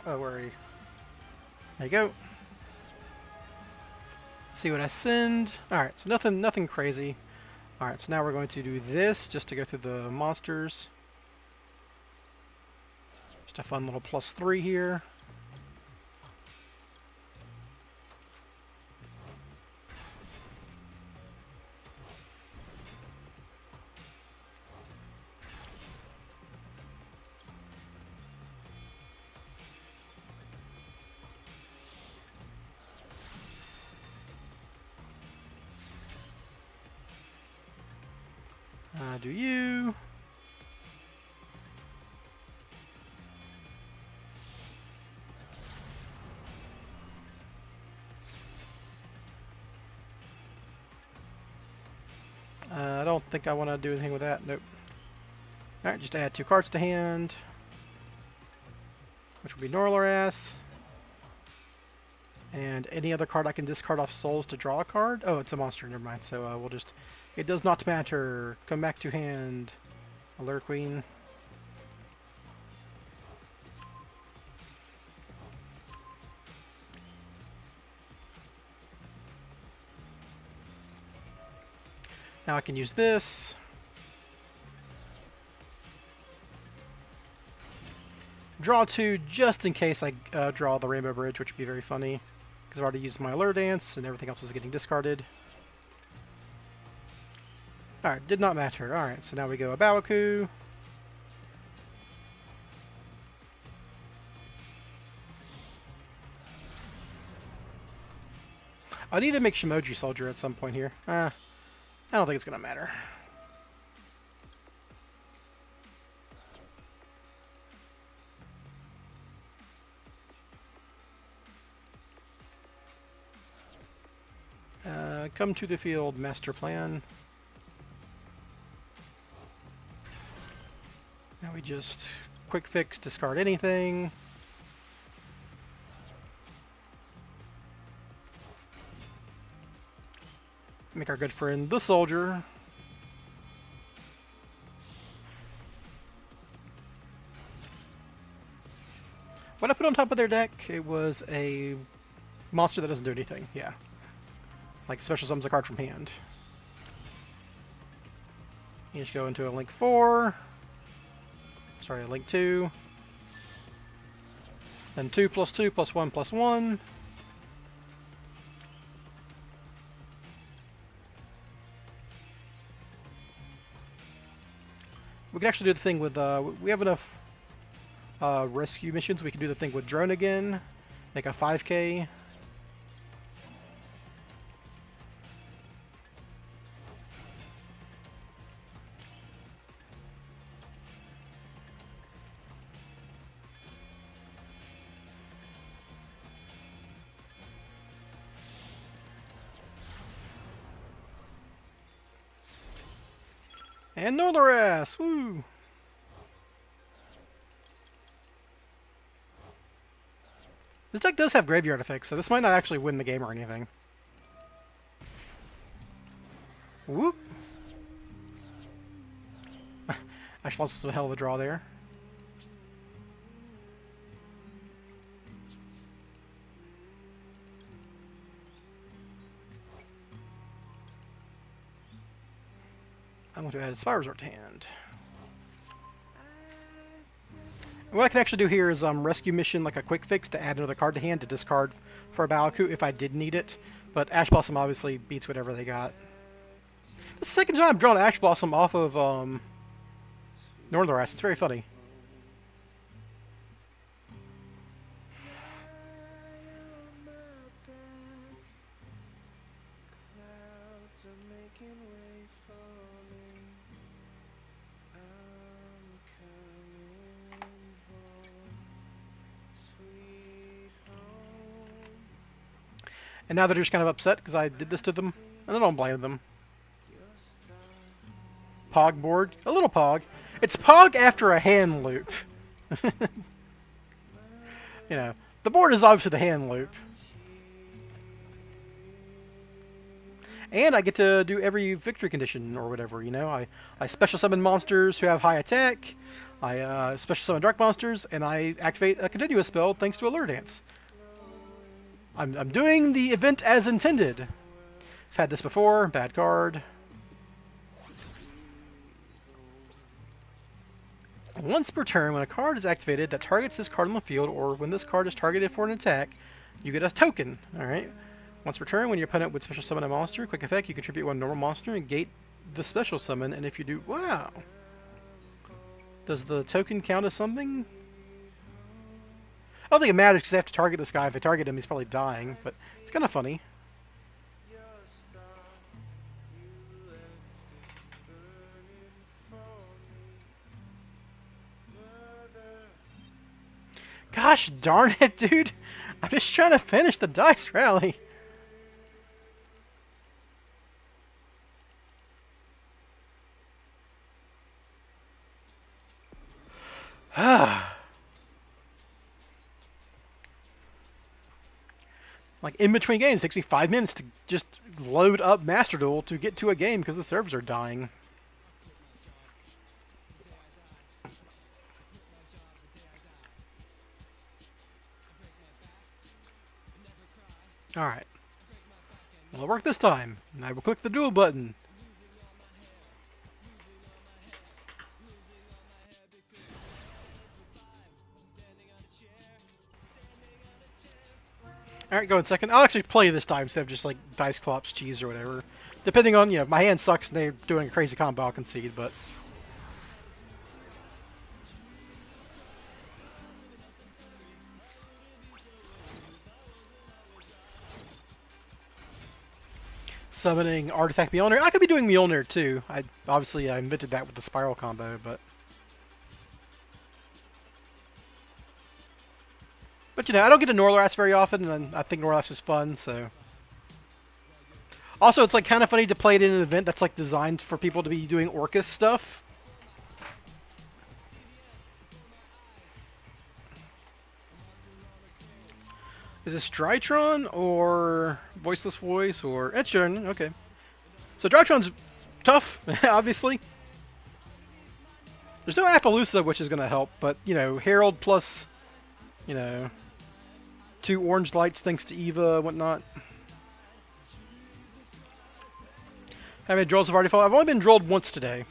Speaker 1: Oh, worry. There you go. See what I send. Alright, so nothing crazy. Alright, so now we're going to do this just to go through the monsters. Just a fun little +3 here. Do you? I don't think I want to do anything with that. Nope. Alright, just add 2 cards to hand. Which will be Norleras. And any other card I can discard off souls to draw a card. Oh, it's a monster, never mind. So we'll just... It does not matter. Come back to hand. Alert Queen. Now I can use this. Draw 2 just in case I draw the Rainbow Bridge, which would be very funny. Because I've already used my Allure Dance and everything else is getting discarded. Alright, did not matter. Alright, so now we go Abawaku. I need to make Shimoji Soldier at some point here. I don't think it's going to matter. Come to the field, Master Plan. Now we just quick fix, discard anything. Make our good friend the soldier. What I put on top of their deck, it was a monster that doesn't do anything, yeah. Like special summons a card from hand. You just go into a link 4. Sorry, a link 2. Then 2 + 2 + 1 + 1. We can actually do the thing with, we have enough rescue missions. We can do the thing with drone again. Make a 5K. And Norleras! Woo! This deck does have graveyard effects, so this might not actually win the game or anything. Whoop! Actually, this is a hell of a draw there. I'm going to add a Spy Resort to hand. And what I can actually do here is rescue mission, like a quick fix, to add another card to hand to discard for a Baoku if I did need it. But Ash Blossom obviously beats whatever they got. This is the second time I've drawn Ash Blossom off of Norleras. It's very funny. And now they're just kind of upset because I did this to them. And I don't blame them. Pog board. A little pog. It's pog after a hand loop. You know, the board is obviously the hand loop. And I get to do every victory condition or whatever, you know. I special summon monsters who have high attack. I special summon dark monsters, and I activate a continuous spell thanks to a Lure Dance. I'm doing the event as intended. I've had this before. Bad card. Once per turn, when a card is activated that targets this card on the field, or when this card is targeted for an attack, you get a token. Alright? Once per turn, when your opponent would special summon a monster, quick effect, you contribute one normal monster and gate the special summon, and if you do... Wow! Does the token count as something? I don't think it matters because they have to target this guy. If they target him, he's probably dying, but it's kind of funny. Gosh darn it, dude! I'm just trying to finish the dice rally. Like, in between games, it takes me 5 minutes to just load up Master Duel to get to a game because the servers are dying. Alright. Well, it worked this time. And I will click the duel button. Alright, go in second. I'll actually play this time instead of just like dice clops cheese or whatever. Depending on, you know, my hand sucks and they're doing a crazy combo, I'll concede, but... Summoning Artifact Mjolnir. I could be doing Mjolnir too. Obviously I invented that with the spiral combo, but... But, you know, I don't get to Norleras very often, and I think Norleras is fun, so... Also, it's, like, kind of funny to play it in an event that's, like, designed for people to be doing Orcus stuff. Is this Drytron, or Voiceless Voice, or... Etchern, okay. So Drytron's tough, obviously. There's no Appaloosa, which is going to help, but, you know, Herald plus, you know... 2 orange lights thanks to Eva and whatnot. How many draws have already fallen? I've only been drilled once today.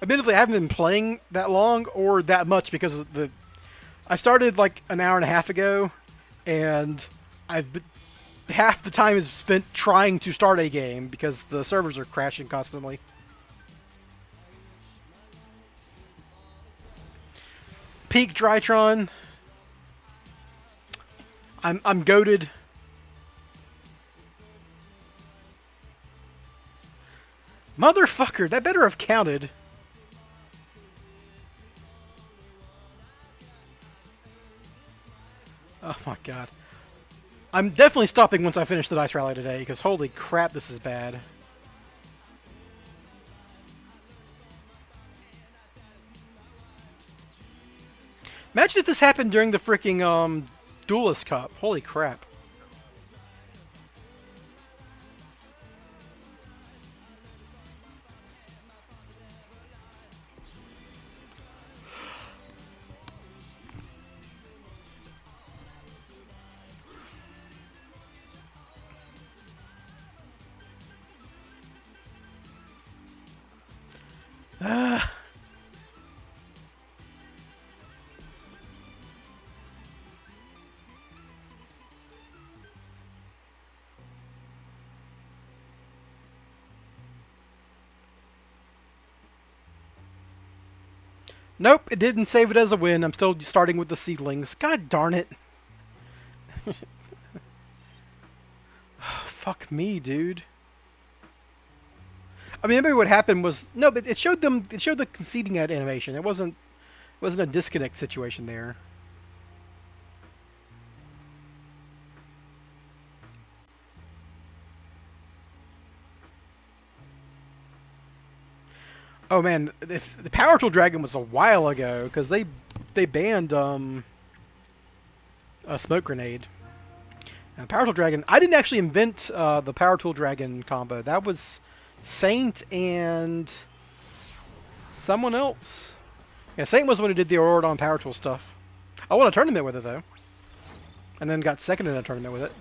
Speaker 1: Admittedly, I haven't been playing that long or that much because of the... I started like an hour and a half ago, and half the time is spent trying to start a game because the servers are crashing constantly. Peak Drytron. I'm goated. Motherfucker, that better have counted. Oh my god. I'm definitely stopping once I finish the dice rally today, because holy crap, this is bad. Imagine if this happened during the freaking Duelist Cup. Holy crap. Nope, it didn't save it as a win. I'm still starting with the seedlings. God darn it. Fuck me, dude. I mean, maybe what happened was no, but it showed them. It showed the conceding at animation. It wasn't a disconnect situation there. Oh man, if the Power Tool Dragon was a while ago because they banned a smoke grenade. And Power Tool Dragon. I didn't actually invent the Power Tool Dragon combo. That was Saint and someone else. Yeah, Saint was the one who did the Auroradon Power Tool stuff. I won a tournament with it though, and then got second in a tournament with it.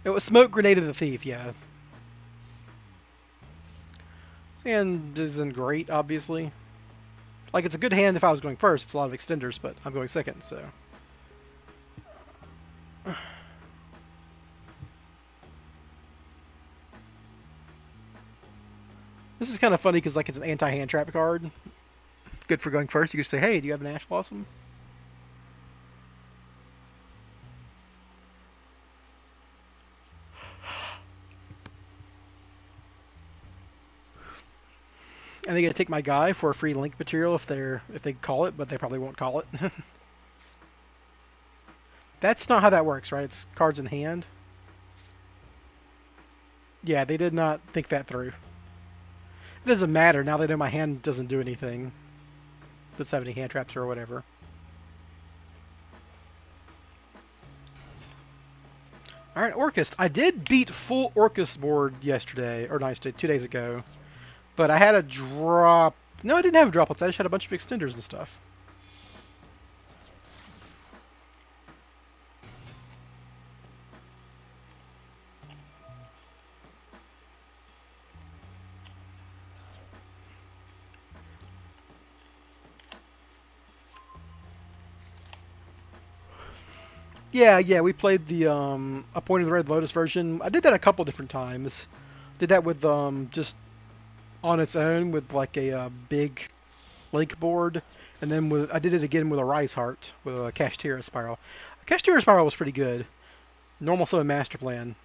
Speaker 1: It was Smoke Grenade of the Thief, yeah. And isn't great, obviously. Like, it's a good hand if I was going first. It's a lot of extenders, but I'm going second, so. This is kind of funny because, like, it's an anti-hand trap card. Good for going first. You can say, hey, do you have an Ash Blossom? And they get to take my guy for a free link material if they call it, but they probably won't call it. That's not how that works, right? It's cards in hand. Yeah, they did not think that through. It doesn't matter. Now they know my hand doesn't do anything. Doesn't have any hand traps or whatever. Alright, Orcust. I did beat full Orcust board yesterday, or no, 2 days ago. But I had a drop... No, I didn't have droplets. I just had a bunch of extenders and stuff. Yeah, we played the Appointed Red Lotus version. I did that a couple different times. Did that with just on its own with like a big lake board, and then I did it again with a Rise Heart with a Kashtira Spiral. Kashtira Spiral was pretty good. Normal Summon Master Plan,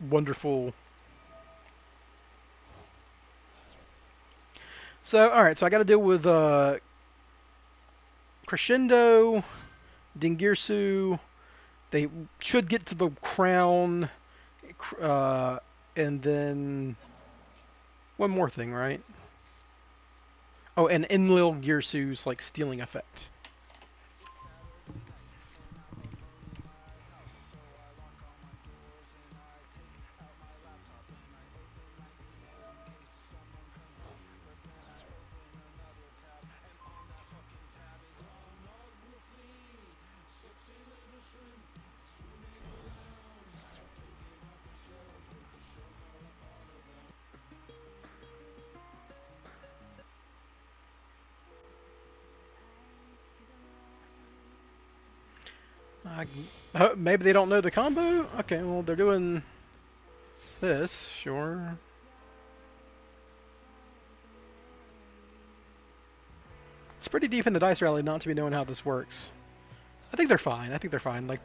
Speaker 1: wonderful. So alright, so I got to deal with Crescendo, Dingirsu. They should get to the crown, and then one more thing, right? Oh, and Enlil Girsu's like stealing effect. Maybe they don't know the combo? Okay, well, they're doing this, sure. It's pretty deep in the dice rally not to be knowing how this works. I think they're fine. I think they're fine. Like,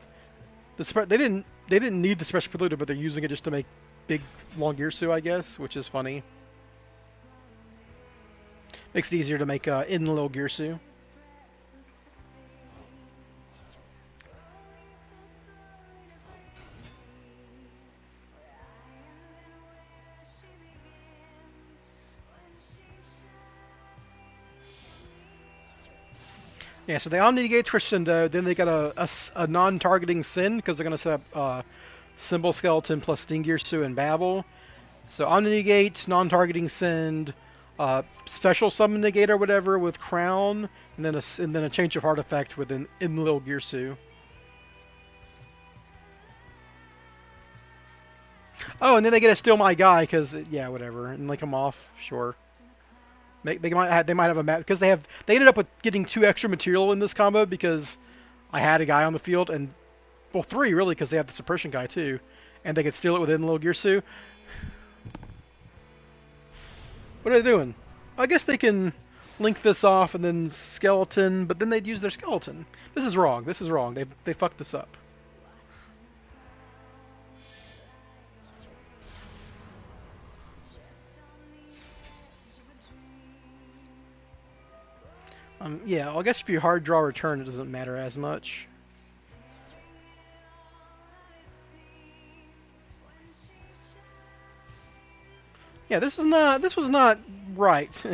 Speaker 1: they didn't need the special prelude, but they're using it just to make big long Girsu, I guess, which is funny. Makes it easier to make in little Girsu. Yeah, so they omni-negates Crescendo, then they got a non-targeting Sin, because they're going to set up Symbol Skeleton plus Stingirsu and Babel. So omni-negate, non-targeting Send, special summon negate or whatever with Crown, and then a change of heart effect with an Enlil Girsu. Oh, and then they get to steal my guy, because, yeah, whatever, and link him off, sure. They might have a map because they ended up with getting 2 extra material in this combo because I had a guy on the field and 3 really because they have the suppression guy too, and they could steal it within Little Girsu. What are they doing? I guess they can link this off and then skeleton, but then they'd use their skeleton. This is wrong. This is wrong. They fucked this up. Yeah, well, I guess if you hard draw return, it doesn't matter as much. Yeah, this is not. This was not right.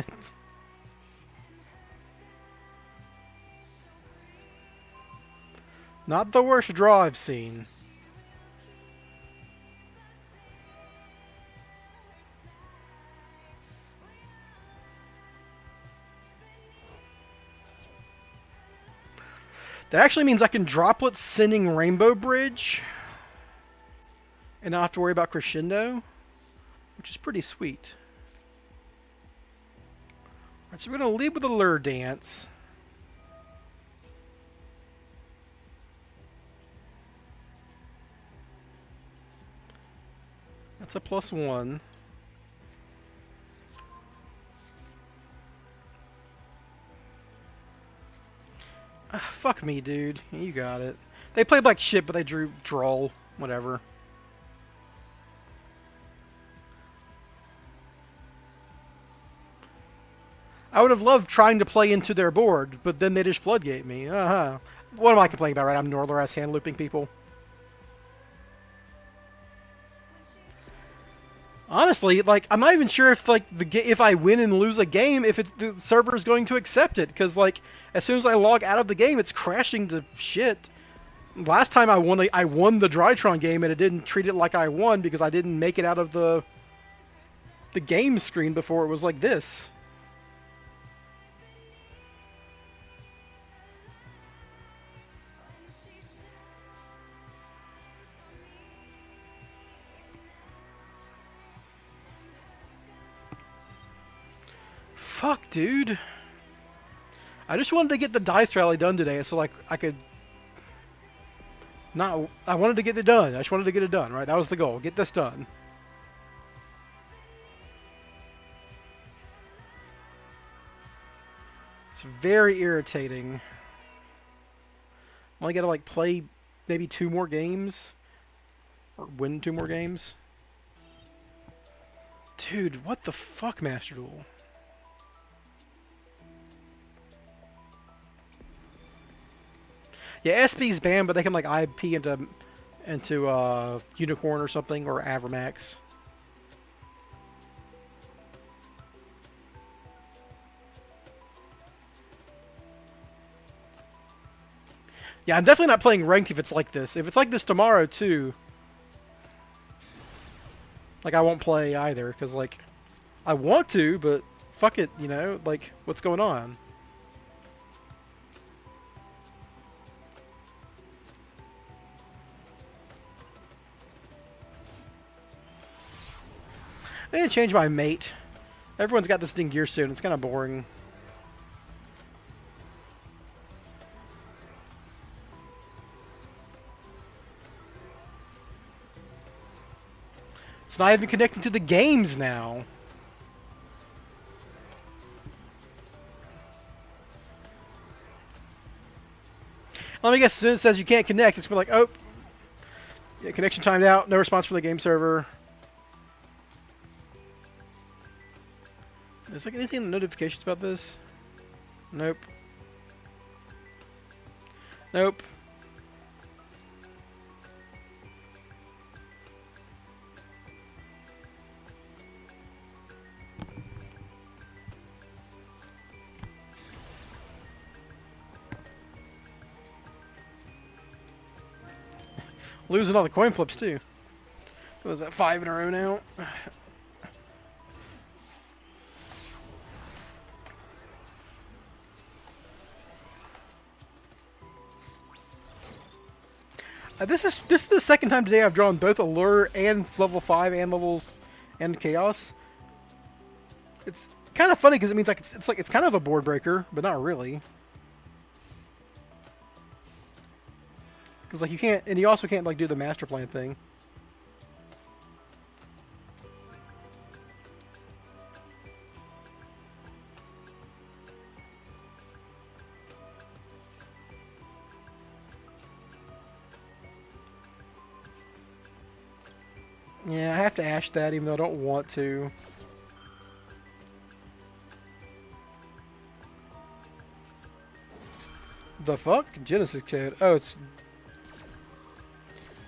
Speaker 1: Not the worst draw I've seen. That actually means I can droplet sending Rainbow Bridge and not have to worry about Crescendo, which is pretty sweet. Alright, so we're going to lead with a Lure Dance. That's a +1. Fuck me, dude. You got it. They played like shit, but they drew Droll. Whatever. I would have loved trying to play into their board, but then they just floodgate me. What am I complaining about, right? I'm Norleras hand looping people. Honestly, like, I'm not even sure if like if I win and lose a game, if the server is going to accept it, because like as soon as I log out of the game, it's crashing to shit. Last time I won the Drytron game, and it didn't treat it like I won because I didn't make it out of the game screen before it was like this. Fuck, dude. I just wanted to get the dice rally done today, so like I could not. I wanted to get it done. I just wanted to get it done, right? That was the goal. Get this done. It's very irritating. Only gotta like play maybe 2 more games, or win 2 more games. Dude, what the fuck, Master Duel? Yeah, SB's banned, but they can like IP into Unicorn or something, or Avramax. Yeah, I'm definitely not playing ranked if it's like this. If it's like this tomorrow too, like I won't play either, because like I want to, but fuck it, you know, like what's going on? I need to change my mate. Everyone's got this thing gear soon. It's kind of boring. It's not even connecting to the games now. Let me guess, as soon as it says you can't connect, it's going to be like, oh, yeah, connection timed out, no response from the game server. Is there anything in the notifications about this? Nope. Nope. Losing all the coin flips too. What was that, 5 in a row now? This is the second time today I've drawn both Allure and level 5 and levels and Chaos. It's kind of funny because it means like it's kind of a board breaker, but not really. Because like you can't, and you also can't like do the master plan thing. Yeah, I have to ash that even though I don't want to. The fuck? Genesis code. Oh, it's...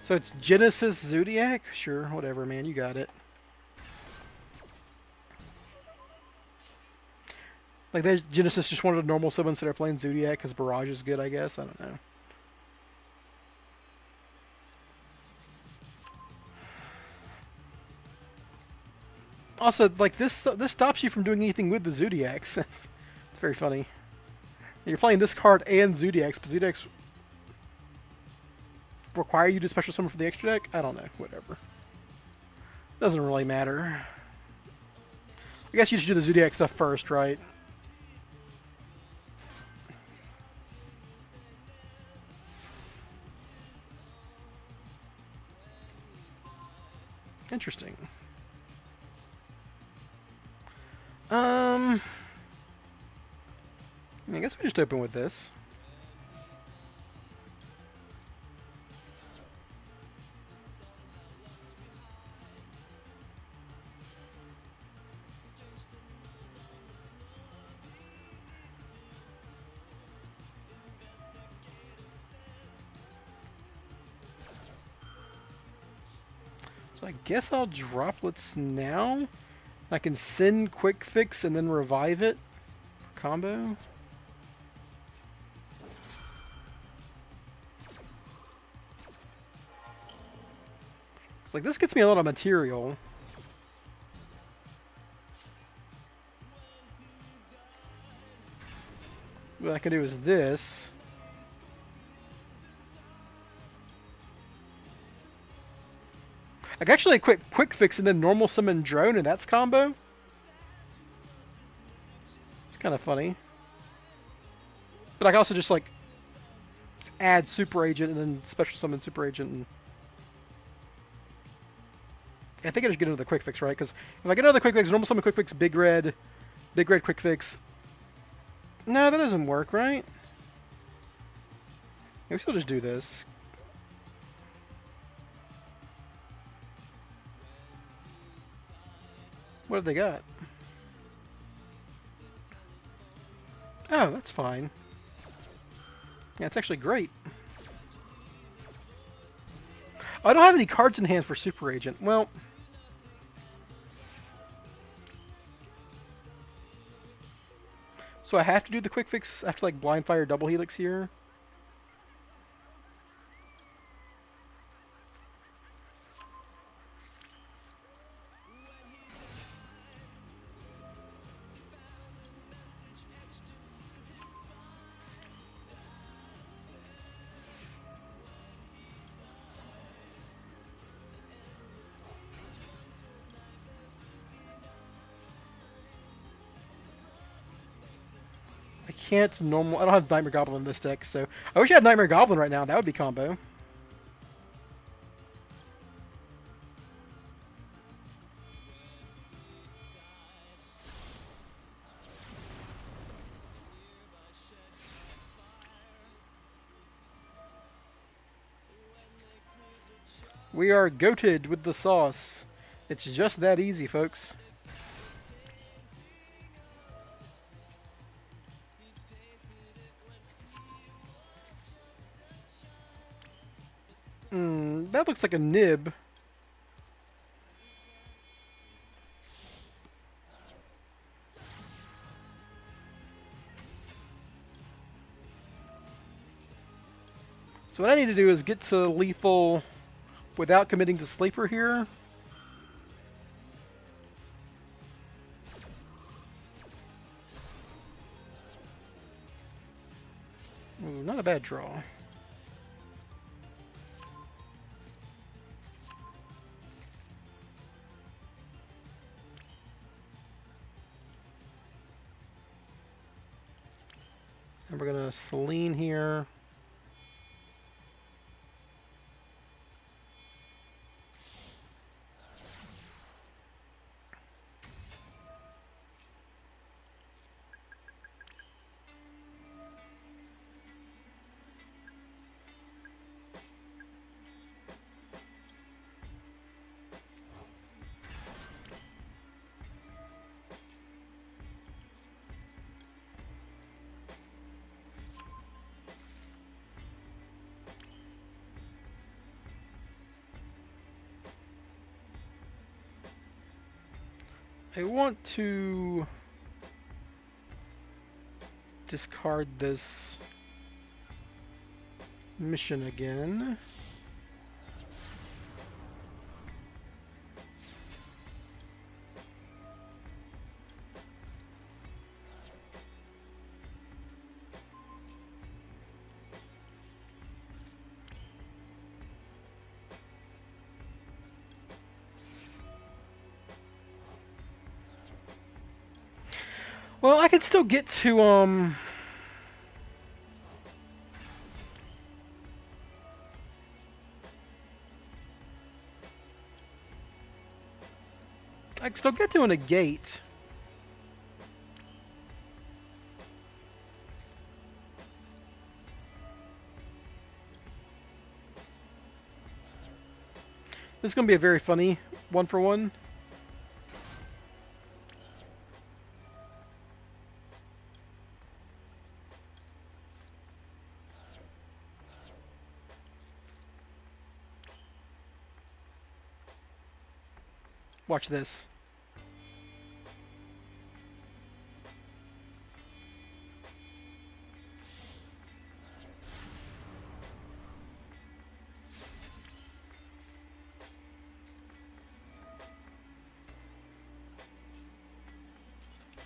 Speaker 1: So it's Genesis Zodiac? Sure, whatever, man. You got it. Like, Genesis just wanted a normal summon instead of playing Zodiac because Barrage is good, I guess. I don't know. Also, like, this stops you from doing anything with the Zodiacs. It's very funny. You're playing this card and Zodiacs, but Zodiacs require you to special summon for the extra deck? I don't know. Whatever. Doesn't really matter. I guess you should do the Zodiac stuff first, right? Interesting. I guess we just open with this. So I guess I'll droplets now. I can send Quick Fix and then revive it for combo. It's like this gets me a lot of material. What I can do is this. I can actually quick fix and then normal summon drone and that's combo. It's kind of funny. But I can also just like add super agent and then special summon super agent. And I think I just get another quick fix, right? Because if I get another quick fix, normal summon quick fix, big red quick fix. No, that doesn't work, right? Maybe we'll just do this. What have they got? Oh, that's fine. Yeah, it's actually great. I don't have any cards in hand for Super Agent. Well, so I have to do the quick fix after like Blind Fire Double Helix here. Can't normal. I don't have Nightmare Goblin in this deck, so I wish I had Nightmare Goblin right now. That would be combo. We are goated with the sauce. It's just that easy, folks. That looks like a nib. So what I need to do is get to lethal without committing to sleeper here. Ooh, not a bad draw. And we're gonna Selene here. I want to discard this mission again. Well, I could still get to, I can still get to a negate. This is going to be a very funny 1-for-1. Watch this.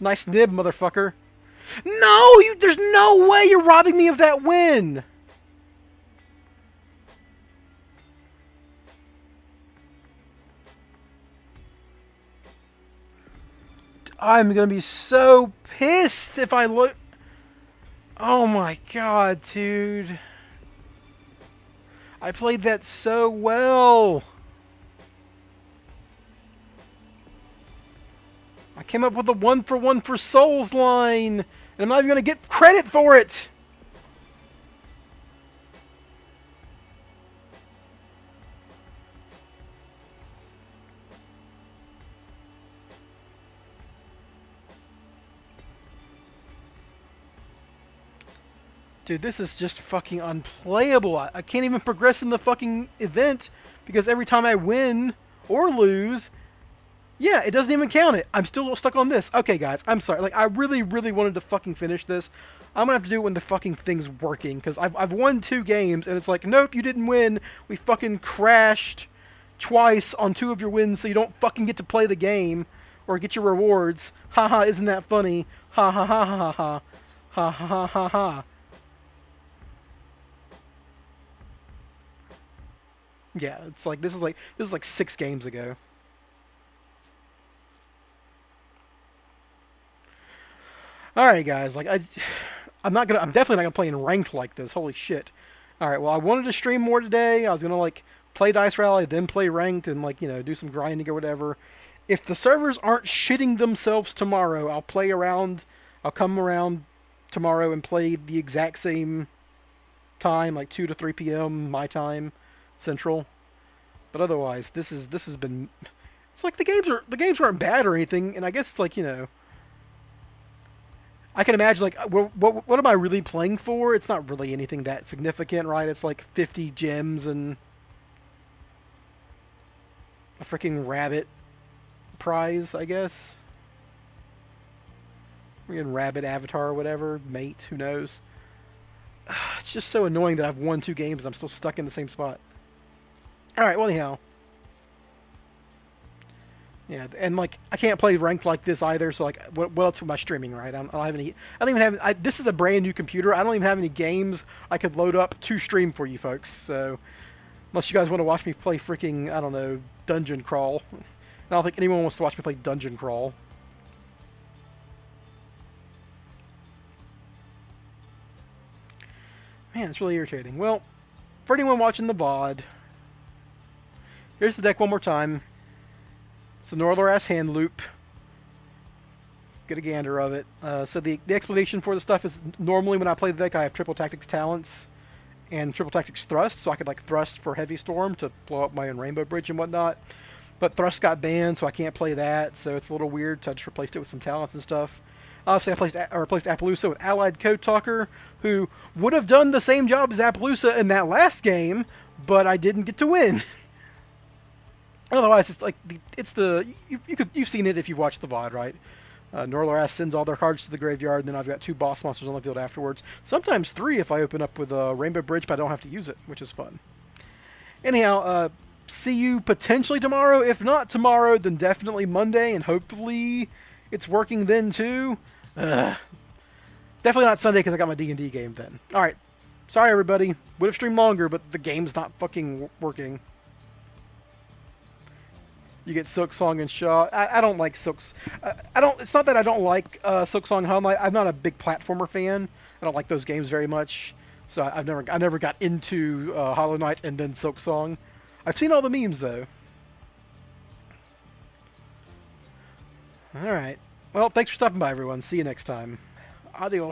Speaker 1: Nice nib, motherfucker. No, there's no way you're robbing me of that win. I'm gonna be so pissed if I look. Oh my god, dude. I played that so well. I came up with a 1-for-1 for Souls line, and I'm not even gonna get credit for it. Dude, this is just fucking unplayable. I can't even progress in the fucking event because every time I win or lose, yeah, it doesn't even count it. I'm still stuck on this. Okay, guys, I'm sorry. Like, I really, really wanted to fucking finish this. I'm gonna have to do it when the fucking thing's working because I've won 2 games and it's like, nope, you didn't win. We fucking crashed twice on 2 of your wins, so you don't fucking get to play the game or get your rewards. Haha, isn't that funny? Ha ha ha ha ha ha ha ha ha ha. Yeah, it's like this is like 6 games ago. All right, guys. Like I'm definitely not gonna play in ranked like this. Holy shit. All right. Well, I wanted to stream more today. I was gonna like play Dice Rally, then play ranked, and like do some grinding or whatever. If the servers aren't shitting themselves tomorrow, I'll play around. I'll come around tomorrow and play the exact same time, like 2 to 3 p.m. my time, Central. But otherwise, this has been. It's like the games aren't bad or anything, and I guess it's like I can imagine like what am I really playing for? It's not really anything that significant, right? It's like 50 gems and a freaking rabbit prize, I guess. We're getting rabbit avatar or whatever, mate, who knows? It's just so annoying that I've won 2 games and I'm still stuck in the same spot. Alright, well anyhow. Yeah, and like I can't play ranked like this either. So like, what else am I streaming? Right? I don't have any. I don't even have. This is a brand new computer. I don't even have any games I could load up to stream for you folks. So unless you guys want to watch me play freaking, I don't know, Dungeon Crawl. I don't think anyone wants to watch me play Dungeon Crawl. Man, it's really irritating. Well, for anyone watching the VOD, here's the deck one more time. It's the Norleras hand loop. Get a gander of it. So the explanation for the stuff is normally when I play the deck, I have triple tactics talents and triple tactics thrust, so I could like thrust for heavy storm to blow up my own rainbow bridge and whatnot. But thrust got banned, so I can't play that. So it's a little weird. So I just replaced it with some talents and stuff. Obviously, I replaced Appaloosa with Allied Code Talker, who would have done the same job as Appaloosa in that last game, but I didn't get to win. Otherwise, it's like you've seen it if you've watched the VOD, right? Norleras sends all their cards to the graveyard, and then I've got 2 boss monsters on the field afterwards. Sometimes 3 if I open up with a Rainbow Bridge, but I don't have to use it, which is fun. Anyhow, see you potentially tomorrow. If not tomorrow, then definitely Monday, and hopefully it's working then too. Definitely not Sunday because I got my D&D game then. All right. Sorry, everybody. Would have streamed longer, but the game's not fucking working. You get Silk Song and Shaw. I don't like Silk's. I don't. It's not that I don't like Silk Song Hum. I'm not a big platformer fan. I don't like those games very much. So I never got into Hollow Knight and then Silk Song. I've seen all the memes though. All right. Well, thanks for stopping by, everyone. See you next time. Adios.